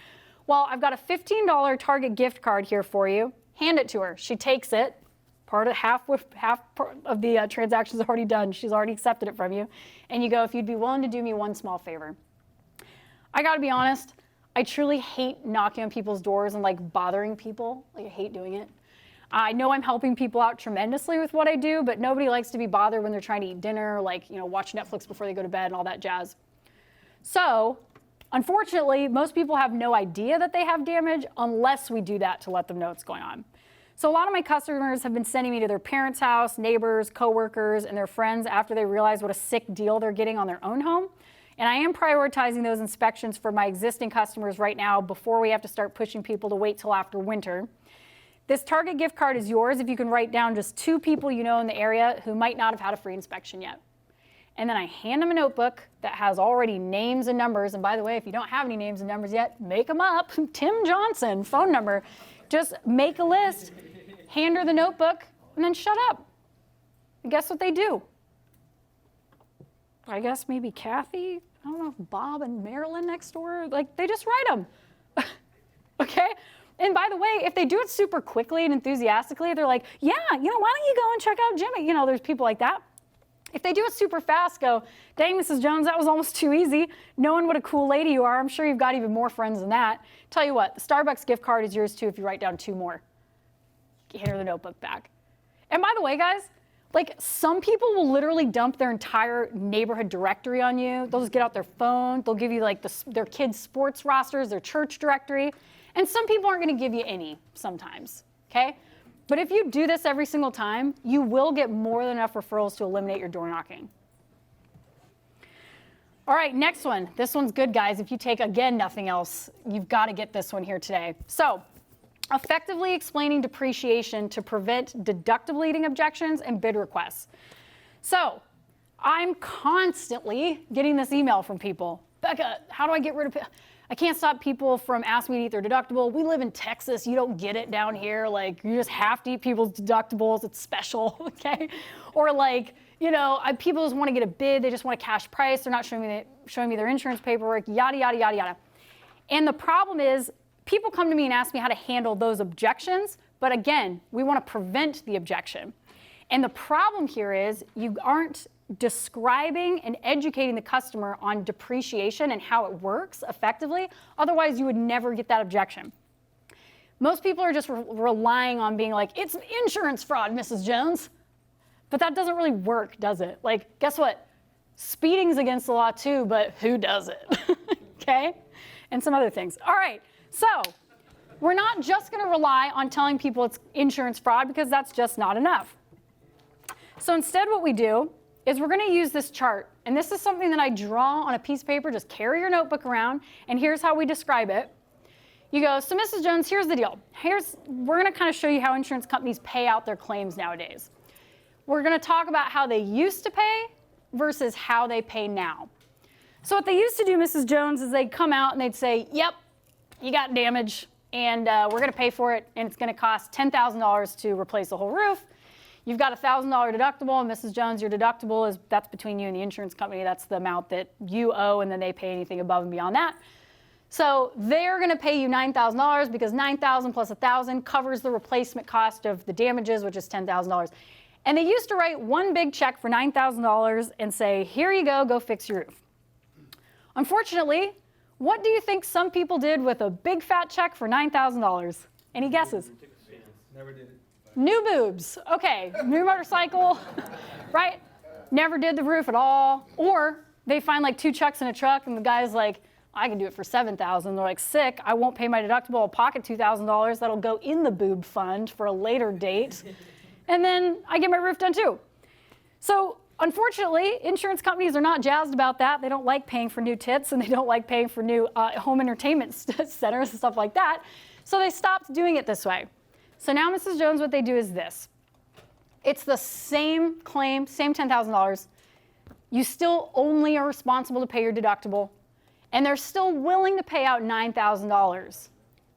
Well, I've got a $15 Target gift card here for you. Hand it to her. She takes it. Half of the transaction's already done. She's already accepted it from you. And you go, if you'd be willing to do me one small favor. I gotta be honest, I truly hate knocking on people's doors and like bothering people. Like I hate doing it. I know I'm helping people out tremendously with what I do, but nobody likes to be bothered when they're trying to eat dinner, like, watch Netflix before they go to bed and all that jazz. So, unfortunately, most people have no idea that they have damage unless we do that to let them know what's going on. So a lot of my customers have been sending me to their parents' house, neighbors, coworkers, and their friends after they realize what a sick deal they're getting on their own home. And I am prioritizing those inspections for my existing customers right now before we have to start pushing people to wait till after winter. This Target gift card is yours if you can write down just 2 people you know in the area who might not have had a free inspection yet. And then I hand them a notebook that has already names and numbers. And by the way, if you don't have any names and numbers yet, make them up. Tim Johnson, phone number. Just make a list, hand her the notebook, and then shut up. And guess what they do? I guess maybe Kathy, I don't know if Bob and Marilyn next door, like they just write them, okay? And by the way, if they do it super quickly and enthusiastically, they're like, yeah, why don't you go and check out Jimmy? There's people like that. If they do it super fast, go, dang, Mrs. Jones, that was almost too easy. Knowing what a cool lady you are, I'm sure you've got even more friends than that. Tell you what, the Starbucks gift card is yours too if you write down 2 more. Hand her the notebook back. And by the way, guys, like some people will literally dump their entire neighborhood directory on you. They'll just get out their phone. They'll give you like their kids' sports rosters, their church directory. And some people aren't going to give you any sometimes, okay? But if you do this every single time, you will get more than enough referrals to eliminate your door knocking. All right, next one. This one's good, guys. If you take, again, nothing else, you've got to get this one here today. So, effectively explaining depreciation to prevent deductible leading objections and bid requests. So, I'm constantly getting this email from people. Becca, how do I get rid of... I can't stop people from asking me to eat their deductible. We live in Texas. You don't get it down here. Like, you just have to eat people's deductibles. It's special, okay? Or like, people just want to get a bid. They just want a cash price. They're not showing me their insurance paperwork, yada, yada, yada, yada. And the problem is, people come to me and ask me how to handle those objections, But again, we want to prevent the objection. And the problem here is you aren't describing and educating the customer on depreciation and how it works effectively. Otherwise, you would never get that objection. Most people are just relying on being like, it's insurance fraud, Mrs. Jones. But that doesn't really work, does it? Like, guess what? Speeding's against the law too, but who does it? Okay? And some other things. All right, so we're not just gonna rely on telling people it's insurance fraud because that's just not enough. So instead what we do is we're gonna use this chart. And this is something that I draw on a piece of paper, just carry your notebook around, and here's how we describe it. You go, so Mrs. Jones, here's the deal. We're gonna kind of show you how insurance companies pay out their claims nowadays. We're gonna talk about how they used to pay versus how they pay now. So what they used to do, Mrs. Jones, is they'd come out and they'd say, yep, you got damage, and we're gonna pay for it, and it's gonna cost $10,000 to replace the whole roof. You've got a $1,000 deductible, and Mrs. Jones, your deductible that's between you and the insurance company. That's the amount that you owe, and then they pay anything above and beyond that. So they're gonna pay you $9,000 because $9,000 plus $1,000 covers the replacement cost of the damages, which is $10,000. And they used to write one big check for $9,000 and say, here you go fix your roof. Unfortunately, what do you think some people did with a big fat check for $9,000? Any guesses? Never did it. New boobs. Okay, new motorcycle, right? Never did the roof at all. Or they find like 2 chucks in a truck and the guy's like, I can do it for $7,000. They're like, sick, I won't pay my deductible, I'll pocket $2,000. That'll go in the boob fund for a later date. And then I get my roof done too. So unfortunately, insurance companies are not jazzed about that. They don't like paying for new tits, and they don't like paying for new home entertainment centers and stuff like that. So they stopped doing it this way. So now, Mrs. Jones, what they do is this. It's the same claim, same $10,000. You still only are responsible to pay your deductible, and they're still willing to pay out $9,000.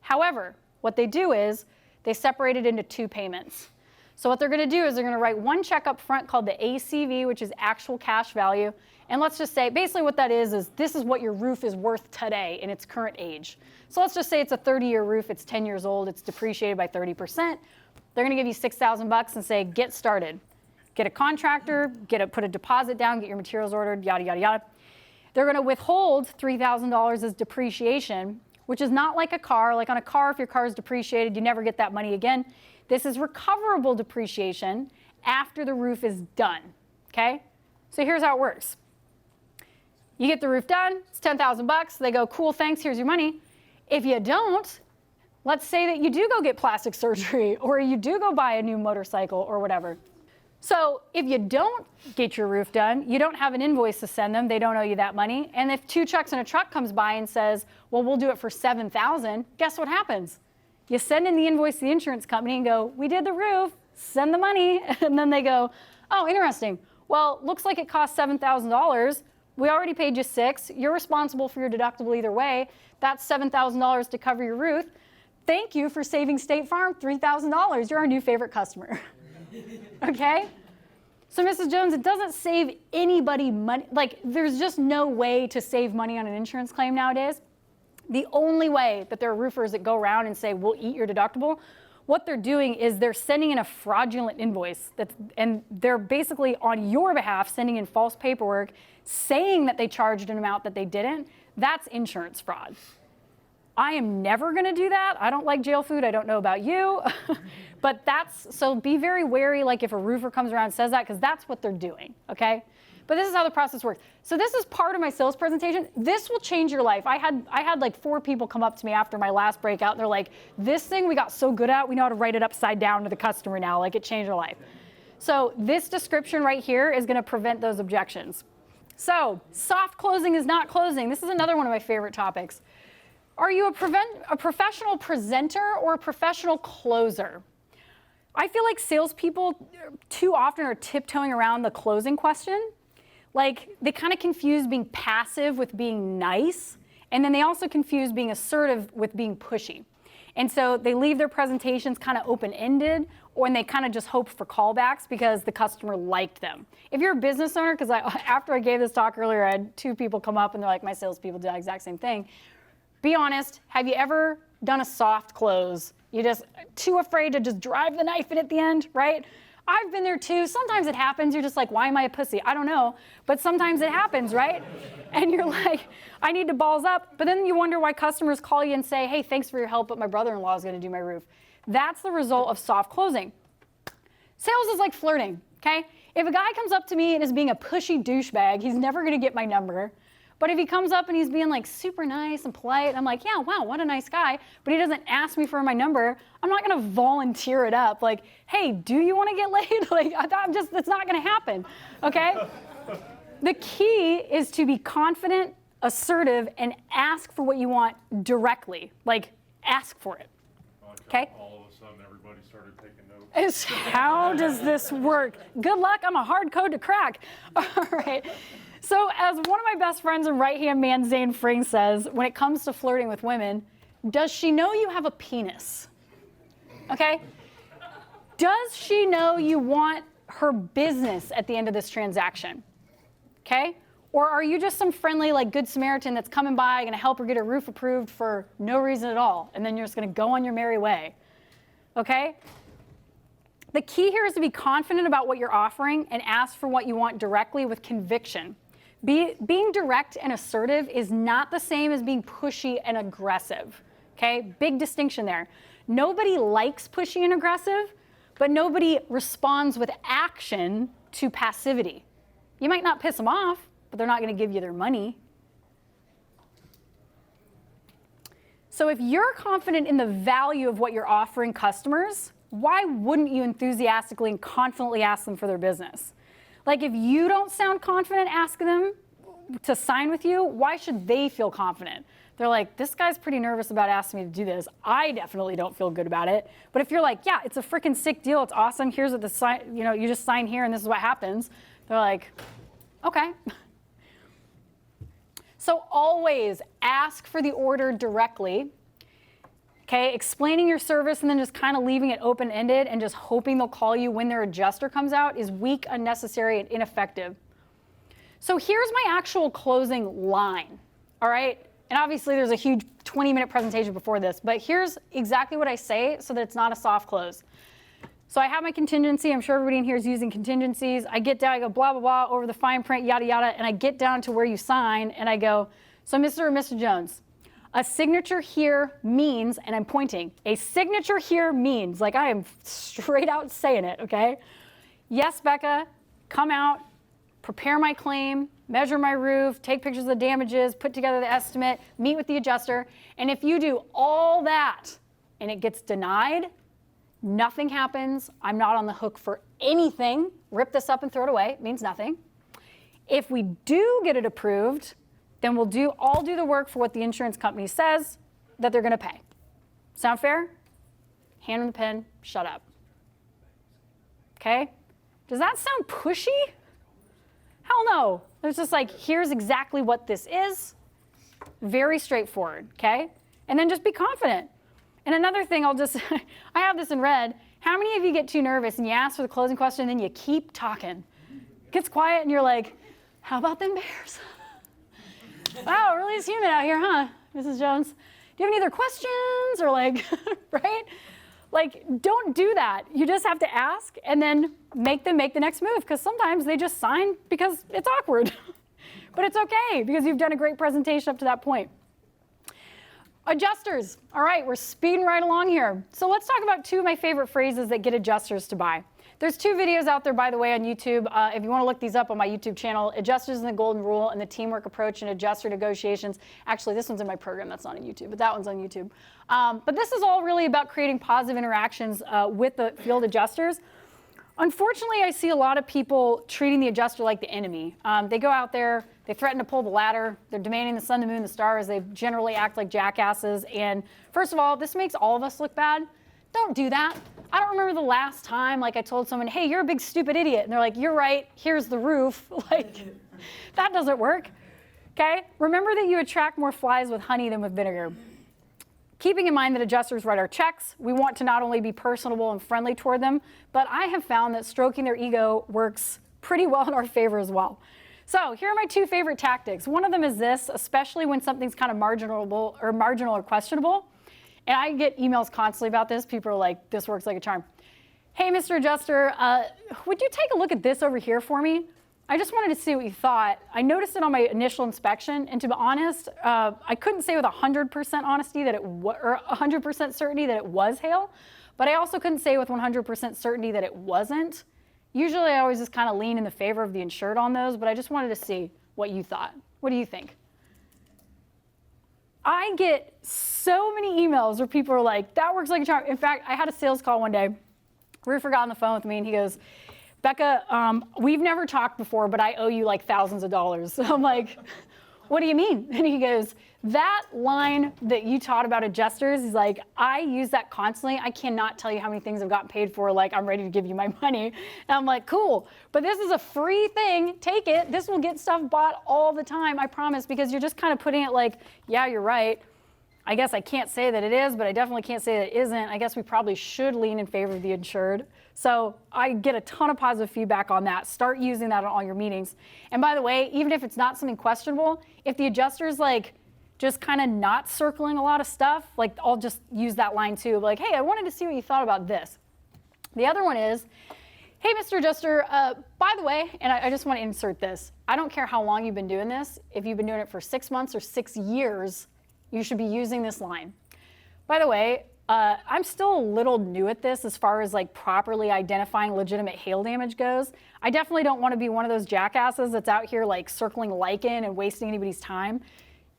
However, what they do is they separate it into 2 payments. So what they're going to do is they're going to write one check up front called the ACV, which is actual cash value. And let's just say, basically what that is this is what your roof is worth today in its current age. So let's just say it's a 30-year roof, it's 10 years old, it's depreciated by 30%. They're going to give you $6,000 and say, get started. Get a contractor, put a deposit down, get your materials ordered, yada, yada, yada. They're going to withhold $3,000 as depreciation, which is not like a car. Like on a car, if your car is depreciated, you never get that money again. This is recoverable depreciation after the roof is done, okay? So here's how it works. You get the roof done, it's $10,000. They go, cool, thanks, here's your money. If you don't, let's say that you do go get plastic surgery or you do go buy a new motorcycle or whatever. So if you don't get your roof done, you don't have an invoice to send them, they don't owe you that money. And if 2 trucks and a truck comes by and says, well, we'll do it for $7,000, guess what happens? You send in the invoice to the insurance company and go, we did the roof, send the money. And then they go, oh, interesting. Well, looks like it cost $7,000. We already paid you $6,000. You're responsible for your deductible either way. That's $7,000 to cover your roof. Thank you for saving State Farm $3,000. You're our new favorite customer. Okay? So Mrs. Jones, it doesn't save anybody money. Like, there's just no way to save money on an insurance claim nowadays. The only way that there are roofers that go around and say, we'll eat your deductible, what they're doing is they're sending in a fraudulent invoice. And they're basically, on your behalf, sending in false paperwork, saying that they charged an amount that they didn't. That's insurance fraud. I am never going to do that. I don't like jail food. I don't know about you. But so be very wary, like if a roofer comes around and says that, because that's what they're doing, okay? But this is how the process works. So this is part of my sales presentation. This will change your life. I had like 4 people come up to me after my last breakout, and they're like, this thing we got so good at, we know how to write it upside down to the customer now. Like, it changed our life. So this description right here is going to prevent those objections. So soft closing is not closing. This is another one of my favorite topics. Are you a professional presenter or a professional closer? I feel like salespeople too often are tiptoeing around the closing question. Like, they kind of confuse being passive with being nice, and then they also confuse being assertive with being pushy. And so they leave their presentations kind of open-ended, or they kind of just hope for callbacks because the customer liked them. If you're a business owner, because after I gave this talk earlier, I had 2 people come up and they're like, my salespeople do the exact same thing. Be honest, have you ever done a soft close You just too afraid to just drive the knife in at the end, right? I've been there too. Sometimes it happens. You're just like, why am I a pussy? I don't know. But sometimes it happens, right? And you're like, I need to balls up. But then you wonder why customers call you and say, hey, thanks for your help, but my brother-in-law is going to do my roof. That's the result of soft closing. Sales is like flirting, okay? If a guy comes up to me and is being a pushy douchebag, he's never going to get my number. But if he comes up and he's being like super nice and polite, I'm like, yeah, wow, what a nice guy. But he doesn't ask me for my number, I'm not gonna volunteer it up. Like, hey, do you wanna get laid? Like, that's not gonna happen, okay? The key is to be confident, assertive, and ask for what you want directly. Like, ask for it, okay? All of a sudden, everybody started taking notes. How does this work? Good luck, I'm a hard code to crack. All right. So as one of my best friends and right-hand man, Zane Fring, says, when it comes to flirting with women, does she know you have a penis? Okay? Does she know you want her business at the end of this transaction? Okay? Or are you just some friendly, like, good Samaritan that's coming by, gonna help her get her roof approved for no reason at all, and then you're just gonna go on your merry way? Okay? The key here is to be confident about what you're offering and ask for what you want directly with conviction. Being direct and assertive is not the same as being pushy and aggressive, okay? Big distinction there. Nobody likes pushy and aggressive, but nobody responds with action to passivity. You might not piss them off, but they're not gonna give you their money. So if you're confident in the value of what you're offering customers, why wouldn't you enthusiastically and confidently ask them for their business? Like, if you don't sound confident asking them to sign with you, why should they feel confident? They're like, this guy's pretty nervous about asking me to do this. I definitely don't feel good about it. But if you're like, yeah, it's a freaking sick deal, it's awesome, here's what the sign, you just sign here and this is what happens. They're like, okay. So always ask for the order directly. Okay, explaining your service and then just kind of leaving it open-ended and just hoping they'll call you when their adjuster comes out is weak, unnecessary, and ineffective. So here's my actual closing line, all right? And obviously there's a huge 20-minute presentation before this, but here's exactly what I say so that it's not a soft close. So I have my contingency. I'm sure everybody in here is using contingencies. I get down, I go blah, blah, blah, over the fine print, yada, yada, and I get down to where you sign, and I go, so Mr. or Mrs. Jones, a signature here means, and I'm pointing, a signature here means, like I am straight out saying it, okay? Yes, Becca, come out, prepare my claim, measure my roof, take pictures of the damages, put together the estimate, meet with the adjuster, and if you do all that and it gets denied, nothing happens, I'm not on the hook for anything, rip this up and throw it away, it means nothing. If we do get it approved, then we'll all do the work for what the insurance company says that they're gonna pay. Sound fair? Hand them the pen, shut up. Okay? Does that sound pushy? Hell no. It's just like, here's exactly what this is. Very straightforward, okay? And then just be confident. And another thing I have this in red. How many of you get too nervous and you ask for the closing question and then you keep talking? It gets quiet and you're like, how about them bears? Wow, it really is humid out here, huh, Mrs. Jones? Do you have any other questions or like, right? Like, don't do that. You just have to ask and then make them make the next move because sometimes they just sign because it's awkward. But it's okay because you've done a great presentation up to that point. Adjusters. All right, we're speeding right along here. So let's talk about two of my favorite phrases that get adjusters to buy. There's two videos out there, by the way, on YouTube. If you want to look these up on my YouTube channel, Adjusters and the Golden Rule and the Teamwork Approach and Adjuster Negotiations. Actually, this one's in my program. That's not on YouTube, but that one's on YouTube. But this is all really about creating positive interactions with the field adjusters. Unfortunately, I see a lot of people treating the adjuster like the enemy. They go out there, they threaten to pull the ladder, they're demanding the sun, the moon, the stars, they generally act like jackasses. And first of all, this makes all of us look bad. Don't do that. I don't remember the last time like I told someone, hey, you're a big stupid idiot. And they're like, you're right, here's the roof. Like, that doesn't work, okay? Remember that you attract more flies with honey than with vinegar. Keeping in mind that adjusters write our checks, we want to not only be personable and friendly toward them, but I have found that stroking their ego works pretty well in our favor as well. So here are my two favorite tactics. One of them is this, especially when something's kind of marginal or questionable. And I get emails constantly about this. People are like, this works like a charm. Hey, Mr. Adjuster, would you take a look at this over here for me? I just wanted to see what you thought. I noticed it on my initial inspection, and to be honest, I couldn't say with 100% honesty that or 100% certainty that it was hail, but I also couldn't say with 100% certainty that it wasn't. Usually I always just kind of lean in the favor of the insured on those, but I just wanted to see what you thought. What do you think? I get so many emails where people are like, that works like a charm. In fact, I had a sales call one day. Roofer got on the phone with me and he goes, Becca, we've never talked before, but I owe you like thousands of dollars. So I'm like, what do you mean? And he goes, that line that you taught about adjusters, he's like, I use that constantly. I cannot tell you how many things I've gotten paid for, like I'm ready to give you my money. And I'm like, cool, but this is a free thing, take it. This will get stuff bought all the time, I promise, because you're just kind of putting it like, yeah, you're right. I guess I can't say that it is, but I definitely can't say that it isn't. I guess we probably should lean in favor of the insured. So I get a ton of positive feedback on that. Start using that in all your meetings. And by the way, even if it's not something questionable, if the adjuster's like just kind of not circling a lot of stuff, like I'll just use that line too. Like, hey, I wanted to see what you thought about this. The other one is, hey, Mr. Adjuster, by the way, and I just want to insert this. I don't care how long you've been doing this. If you've been doing it for 6 months or 6 years, you should be using this line. By the way, I'm still a little new at this as far as like properly identifying legitimate hail damage goes. I definitely don't want to be one of those jackasses that's out here like circling lichen and wasting anybody's time.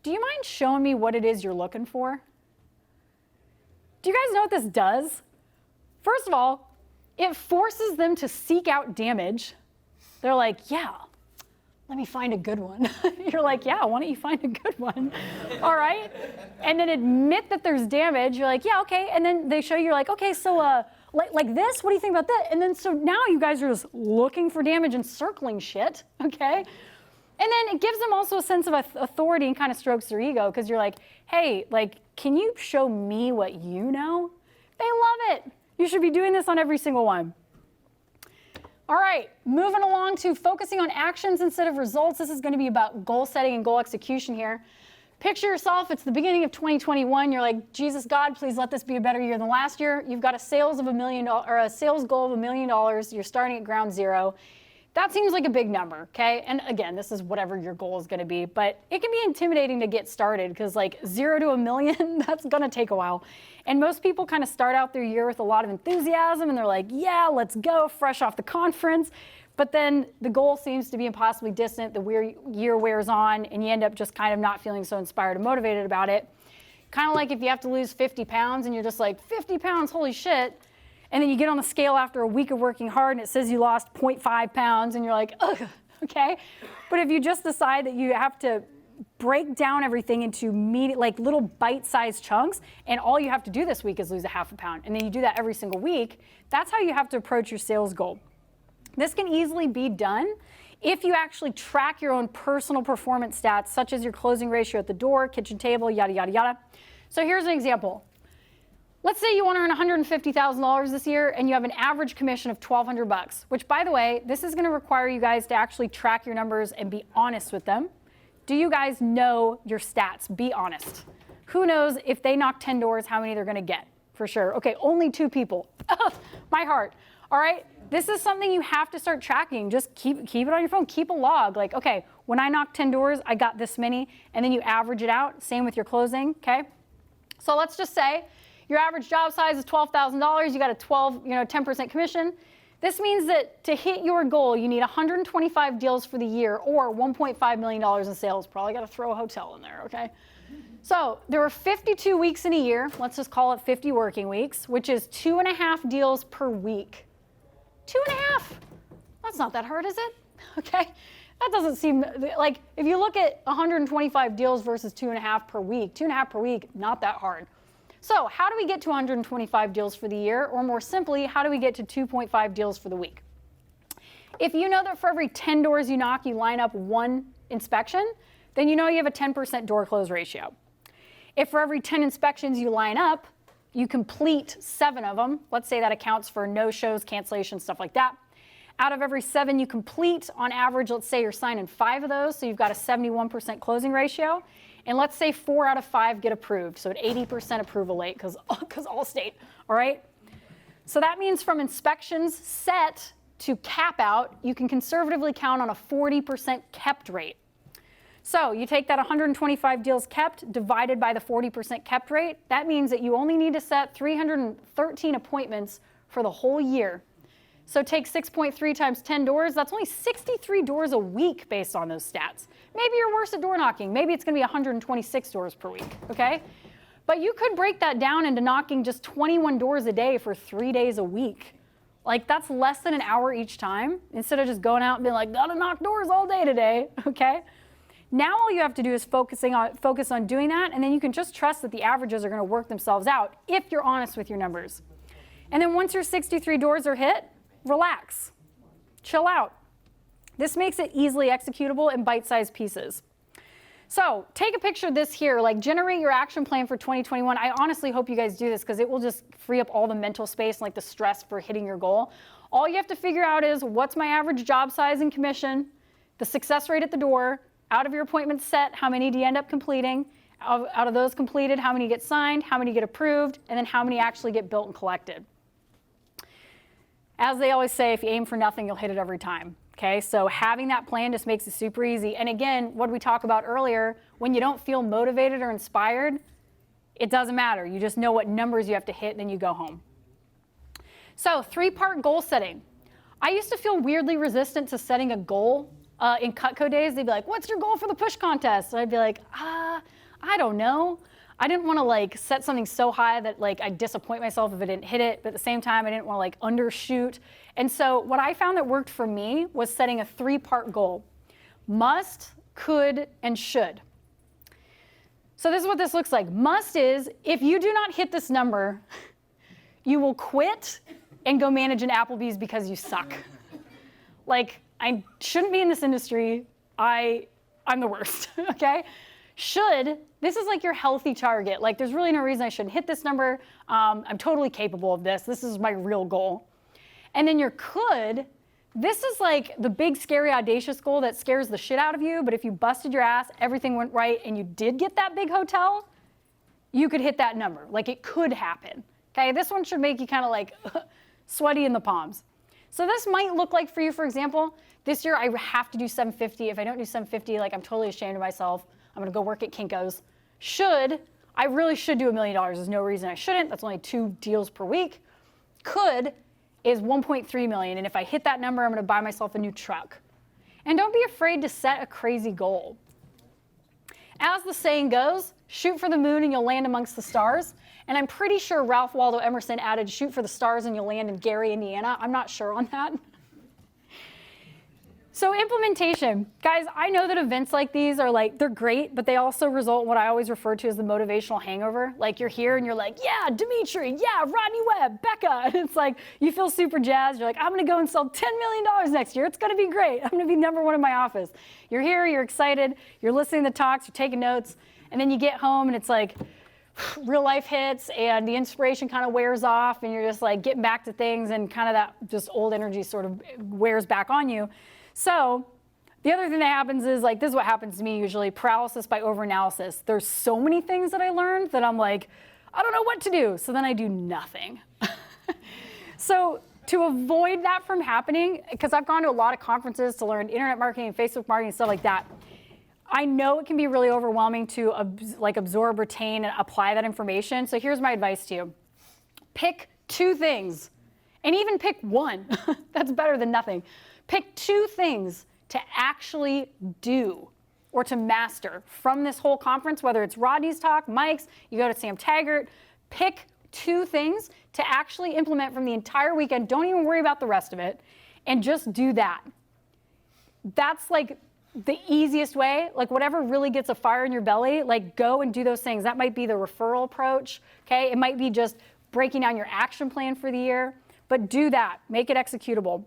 Do you mind showing me what it is you're looking for? Do you guys know what this does? First of all, it forces them to seek out damage. They're like, yeah, let me find a good one. You're like, yeah, why don't you find a good one? All right. And then admit that there's damage. You're like, yeah, okay. And then they show you, like, okay, so like this, what do you think about that? And then so now you guys are just looking for damage and circling shit, okay? And then it gives them also a sense of authority and kind of strokes their ego because you're like, hey, like, can you show me what you know? They love it. You should be doing this on every single one. All right, moving along to focusing on actions instead of results. This is going to be about goal setting and goal execution here. Picture yourself, it's the beginning of 2021. You're like, Jesus God, please let this be a better year than last year. You've got a sales goal of $1 million. You're starting at ground zero. That seems like a big number, okay? And again, this is whatever your goal is going to be, but it can be intimidating to get started because like 0 to 1 million, that's going to take a while. And most people kind of start out their year with a lot of enthusiasm and they're like, yeah, let's go, fresh off the conference. But then the goal seems to be impossibly distant, the year wears on, and you end up just kind of not feeling so inspired and motivated about it. Kind of like if you have to lose 50 pounds and you're just like, 50 pounds, holy shit. And then you get on the scale after a week of working hard and it says you lost 0.5 pounds and you're like, ugh, okay? But if you just decide that you have to break down everything into like little bite-sized chunks and all you have to do this week is lose a half a pound and then you do that every single week, that's how you have to approach your sales goal. This can easily be done if you actually track your own personal performance stats such as your closing ratio at the door, kitchen table, yada, yada, yada. So here's an example. Let's say you want to earn $150,000 this year and you have an average commission of $1,200, which by the way, this is going to require you guys to actually track your numbers and be honest with them. Do you guys know your stats? Be honest. Who knows if they knock 10 doors, how many they're going to get? For sure. Okay, only 2 people. My heart. All right, this is something you have to start tracking. Just keep it on your phone. Keep a log. Like, okay, when I knock 10 doors, I got this many, and then you average it out. Same with your closing, okay? So let's just say your average job size is $12,000. You got a 10% commission. This means that to hit your goal, you need 125 deals for the year or $1.5 million in sales. Probably got to throw a hotel in there, okay? So there are 52 weeks in a year. Let's just call it 50 working weeks, which is 2.5 deals per week. 2.5. That's not that hard, is it? Okay. That doesn't seem like, if you look at 125 deals versus 2.5 per week, 2.5 per week, not that hard. So how do we get to 125 deals for the year? Or more simply, how do we get to 2.5 deals for the week? If you know that for every 10 doors you knock, you line up 1 inspection, then you know you have a 10% door close ratio. If for every 10 inspections you line up, you complete 7 of them. Let's say that accounts for no-shows, cancellations, stuff like that. Out of every 7 you complete, on average, let's say you're signing 5 of those, so you've got a 71% closing ratio. and let's say 4 out of 5 get approved, so an 80% approval rate, because Allstate, all right? So that means from inspections set to cap out, you can conservatively count on a 40% kept rate. So you take that 125 deals kept divided by the 40% kept rate. That means that you only need to set 313 appointments for the whole year. So take 6.3 times 10 doors. That's only 63 doors a week based on those stats. Maybe you're worse at door knocking. Maybe it's going to be 126 doors per week, okay? But you could break that down into knocking just 21 doors a day for 3 days a week. Like, that's less than an hour each time, instead of just going out and being like, gotta knock doors all day today, okay? Now all you have to do is focus on doing that, and then you can just trust that the averages are going to work themselves out if you're honest with your numbers. And then once your 63 doors are hit, relax, chill out. This makes it easily executable in bite-sized pieces. So take a picture of this here, like generate your action plan for 2021. I honestly hope you guys do this because it will just free up all the mental space and like the stress for hitting your goal. All you have to figure out is what's my average job size and commission, the success rate at the door, out of your appointments set, how many do you end up completing? Out of those completed, how many get signed, how many get approved, and then how many actually get built and collected. As they always say, if you aim for nothing, you'll hit it every time. Okay, so having that plan just makes it super easy. And again, what we talked about earlier, when you don't feel motivated or inspired, it doesn't matter. You just know what numbers you have to hit, and then you go home. So 3-part goal setting. I used to feel weirdly resistant to setting a goal. In Cutco days, they'd be like, what's your goal for the push contest? And I'd be like, I don't know. I didn't want to like set something so high that like I'd disappoint myself if I didn't hit it, but at the same time, I didn't want to like undershoot. And so what I found that worked for me was setting a 3-part goal. Must, could, and should. So this is what this looks like. Must is, if you do not hit this number, you will quit and go manage an Applebee's because you suck. Like, I shouldn't be in this industry. I'm the worst, okay? Should, this is like your healthy target. Like, there's really no reason I shouldn't hit this number. I'm totally capable of this. This is my real goal. And then your could, this is like the big, scary, audacious goal that scares the shit out of you. But if you busted your ass, everything went right, and you did get that big hotel, you could hit that number. Like, it could happen, okay? This one should make you kind of like sweaty in the palms. So this might look like for you, for example, this year I have to do 750. If I don't do 750, like I'm totally ashamed of myself. I'm gonna go work at Kinko's. I really should do $1 million. There's no reason I shouldn't. That's only 2 deals per week. Could is 1.3 million. And if I hit that number, I'm gonna buy myself a new truck. And don't be afraid to set a crazy goal. As the saying goes, shoot for the moon and you'll land amongst the stars. And I'm pretty sure Ralph Waldo Emerson added, shoot for the stars and you'll land in Gary, Indiana. I'm not sure on that. So implementation. Guys, I know that events like these are like, they're great, but they also result in what I always refer to as the motivational hangover. Like you're here and you're like, yeah, Dimitri, yeah, Rodney Webb, Becca. And it's like, you feel super jazzed. You're like, I'm gonna go and sell $10 million next year. It's gonna be great. I'm gonna be #1 in my office. You're here, you're excited, you're listening to talks, you're taking notes, and then you get home and it's like, real life hits and the inspiration kind of wears off and you're just like getting back to things and kind of that just old energy sort of wears back on you. So the other thing that happens is like, this is what happens to me usually, paralysis by overanalysis. There's so many things that I learned that I'm like, I don't know what to do. So then I do nothing. So to avoid that from happening, because I've gone to a lot of conferences to learn internet marketing and Facebook marketing and stuff like that, I know it can be really overwhelming to absorb, retain, and apply that information. So here's my advice to you. Pick 2 things, and even pick 1. That's better than nothing. Pick 2 things to actually do or to master from this whole conference, whether it's Rodney's talk, Mike's, you go to Sam Taggart. Pick 2 things to actually implement from the entire weekend. Don't even worry about the rest of it, and just do that. That's like the easiest way, like whatever really gets a fire in your belly, like go and do those things. That might be the referral approach, okay? It might be just breaking down your action plan for the year, but do that, make it executable.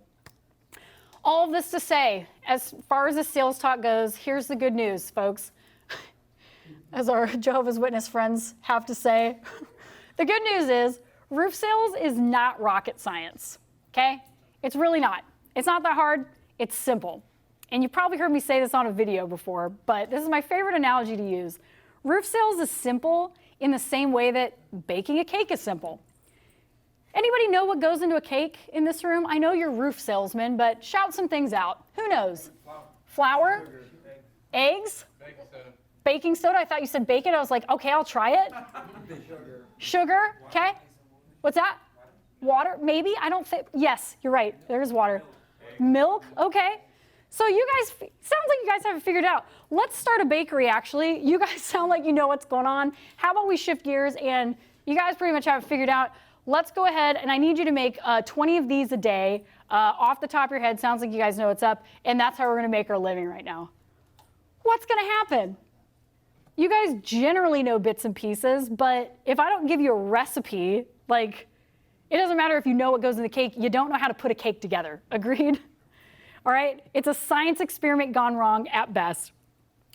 All of this to say, as far as the sales talk goes, here's the good news, folks. As our Jehovah's Witness friends have to say, the good news is roof sales is not rocket science, okay? It's really not. It's not that hard, it's simple. And you've probably heard me say this on a video before, but this is my favorite analogy to use. Roof sales is simple in the same way that baking a cake is simple. Anybody know what goes into a cake in this room? I know you're roof salesmen, but shout some things out. Who knows? Flour? Sugar. Eggs? Baking soda. Baking soda? I thought you said bacon. I was like, okay, I'll try it. Sugar? Okay. What's that? Water? Maybe? I don't think. Yes, you're right. There's water. Milk? Okay. So you guys, sounds like you guys have it figured out. Let's start a bakery, actually. You guys sound like you know what's going on. How about we shift gears and you guys pretty much have it figured out. Let's go ahead and I need you to make 20 of these a day. Off the top of your head, sounds like you guys know what's up. And that's how we're gonna make our living right now. What's gonna happen? You guys generally know bits and pieces, but if I don't give you a recipe, like, it doesn't matter if you know what goes in the cake, you don't know how to put a cake together. Agreed? All right? It's a science experiment gone wrong at best.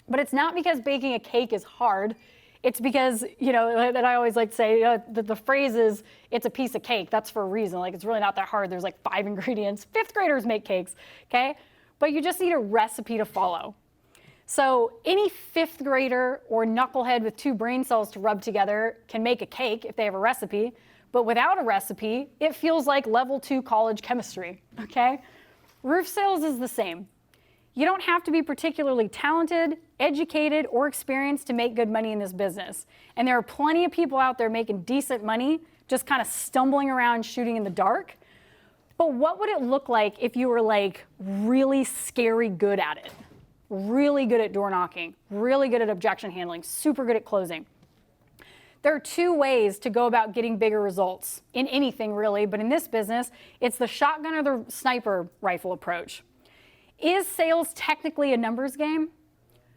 But it's not because baking a cake is hard. It's because, you know, that I always like to say, the phrase is, it's a piece of cake. That's for a reason. Like, it's really not that hard. There's like 5 ingredients. 5th graders make cakes, okay? But you just need a recipe to follow. So any 5th grader or knucklehead with 2 brain cells to rub together can make a cake if they have a recipe. But without a recipe, it feels like level 2 college chemistry, okay? Roof sales is the same. You don't have to be particularly talented, educated, or experienced to make good money in this business. And there are plenty of people out there making decent money, just kind of stumbling around shooting in the dark. But what would it look like if you were like really scary good at it? Really good at door knocking, really good at objection handling, super good at closing. There are 2 ways to go about getting bigger results in anything really, but in this business, it's the shotgun or the sniper rifle approach. Is sales technically a numbers game?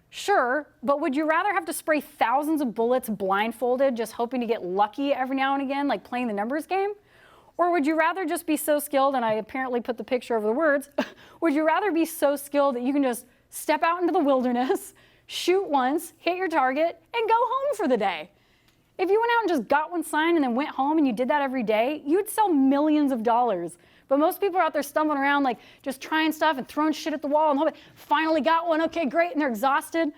Sure, but would you rather have to spray thousands of bullets blindfolded, just hoping to get lucky every now and again, like playing the numbers game? Or would you rather just be so skilled, and I apparently put the picture over the words, would you rather be so skilled that you can just step out into the wilderness, shoot once, hit your target, and go home for the day? If you went out and just got one signed and then went home and you did that every day, you'd sell millions of dollars. But most people are out there stumbling around like just trying stuff and throwing shit at the wall and hoping, finally got one, okay, great, and they're exhausted.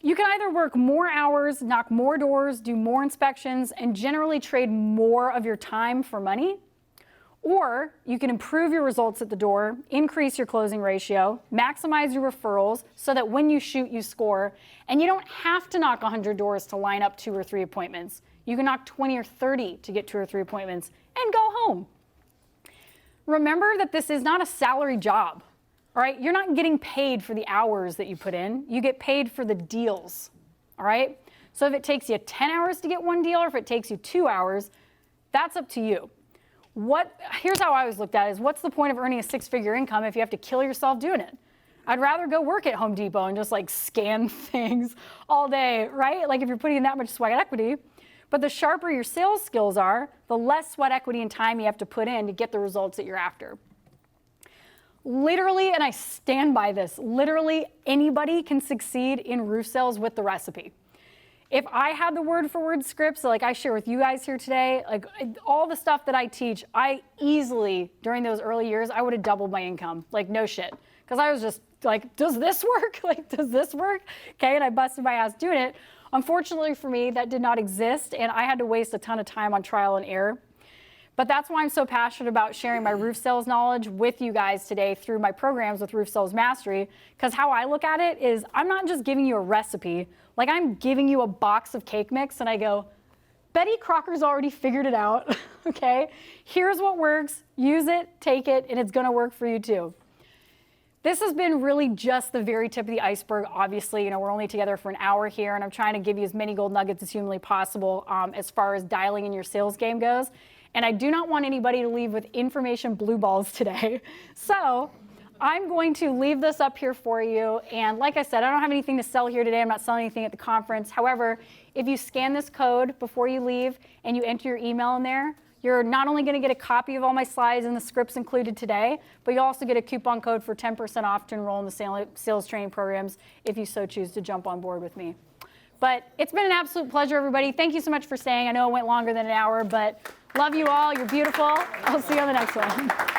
You can either work more hours, knock more doors, do more inspections, and generally trade more of your time for money. Or you can improve your results at the door, increase your closing ratio, maximize your referrals so that when you shoot, you score. And you don't have to knock 100 doors to line up 2 or 3 appointments. You can knock 20 or 30 to get 2 or 3 appointments and go home. Remember that this is not a salary job, all right? You're not getting paid for the hours that you put in. You get paid for the deals, all right? So if it takes you 10 hours to get one deal or if it takes you 2 hours, that's up to you. Here's how I always looked at it, is what's the point of earning a 6-figure income if you have to kill yourself doing it? I'd rather go work at Home Depot and just like scan things all day, right? Like if you're putting in that much sweat equity. But the sharper your sales skills are, the less sweat equity and time you have to put in to get the results that you're after. Literally, and I stand by this, literally anybody can succeed in roof sales with the recipe. If I had the word-for-word scripts like I share with you guys here today, like all the stuff that I teach, I easily, during those early years, I would have doubled my income, like no shit. Because I was just like, does this work? Like, does this work? Okay, and I busted my ass doing it. Unfortunately for me, that did not exist, and I had to waste a ton of time on trial and error. But that's why I'm so passionate about sharing my roof sales knowledge with you guys today through my programs with Roof Sales Mastery, because how I look at it is I'm not just giving you a recipe, like I'm giving you a box of cake mix and I go, Betty Crocker's already figured it out, okay? Here's what works, use it, take it, and it's gonna work for you too. This has been really just the very tip of the iceberg. Obviously, you know, we're only together for an hour here, and I'm trying to give you as many gold nuggets as humanly possible as far as dialing in your sales game goes. And I do not want anybody to leave with information blue balls today. So I'm going to leave this up here for you. And like I said, I don't have anything to sell here today. I'm not selling anything at the conference. However, if you scan this code before you leave and you enter your email in there, you're not only going to get a copy of all my slides and the scripts included today, but you also get a coupon code for 10% off to enroll in the sales training programs if you so choose to jump on board with me. But it's been an absolute pleasure, everybody. Thank you so much for staying. I know it went longer than an hour, but love you all. You're beautiful. I'll see you on the next one.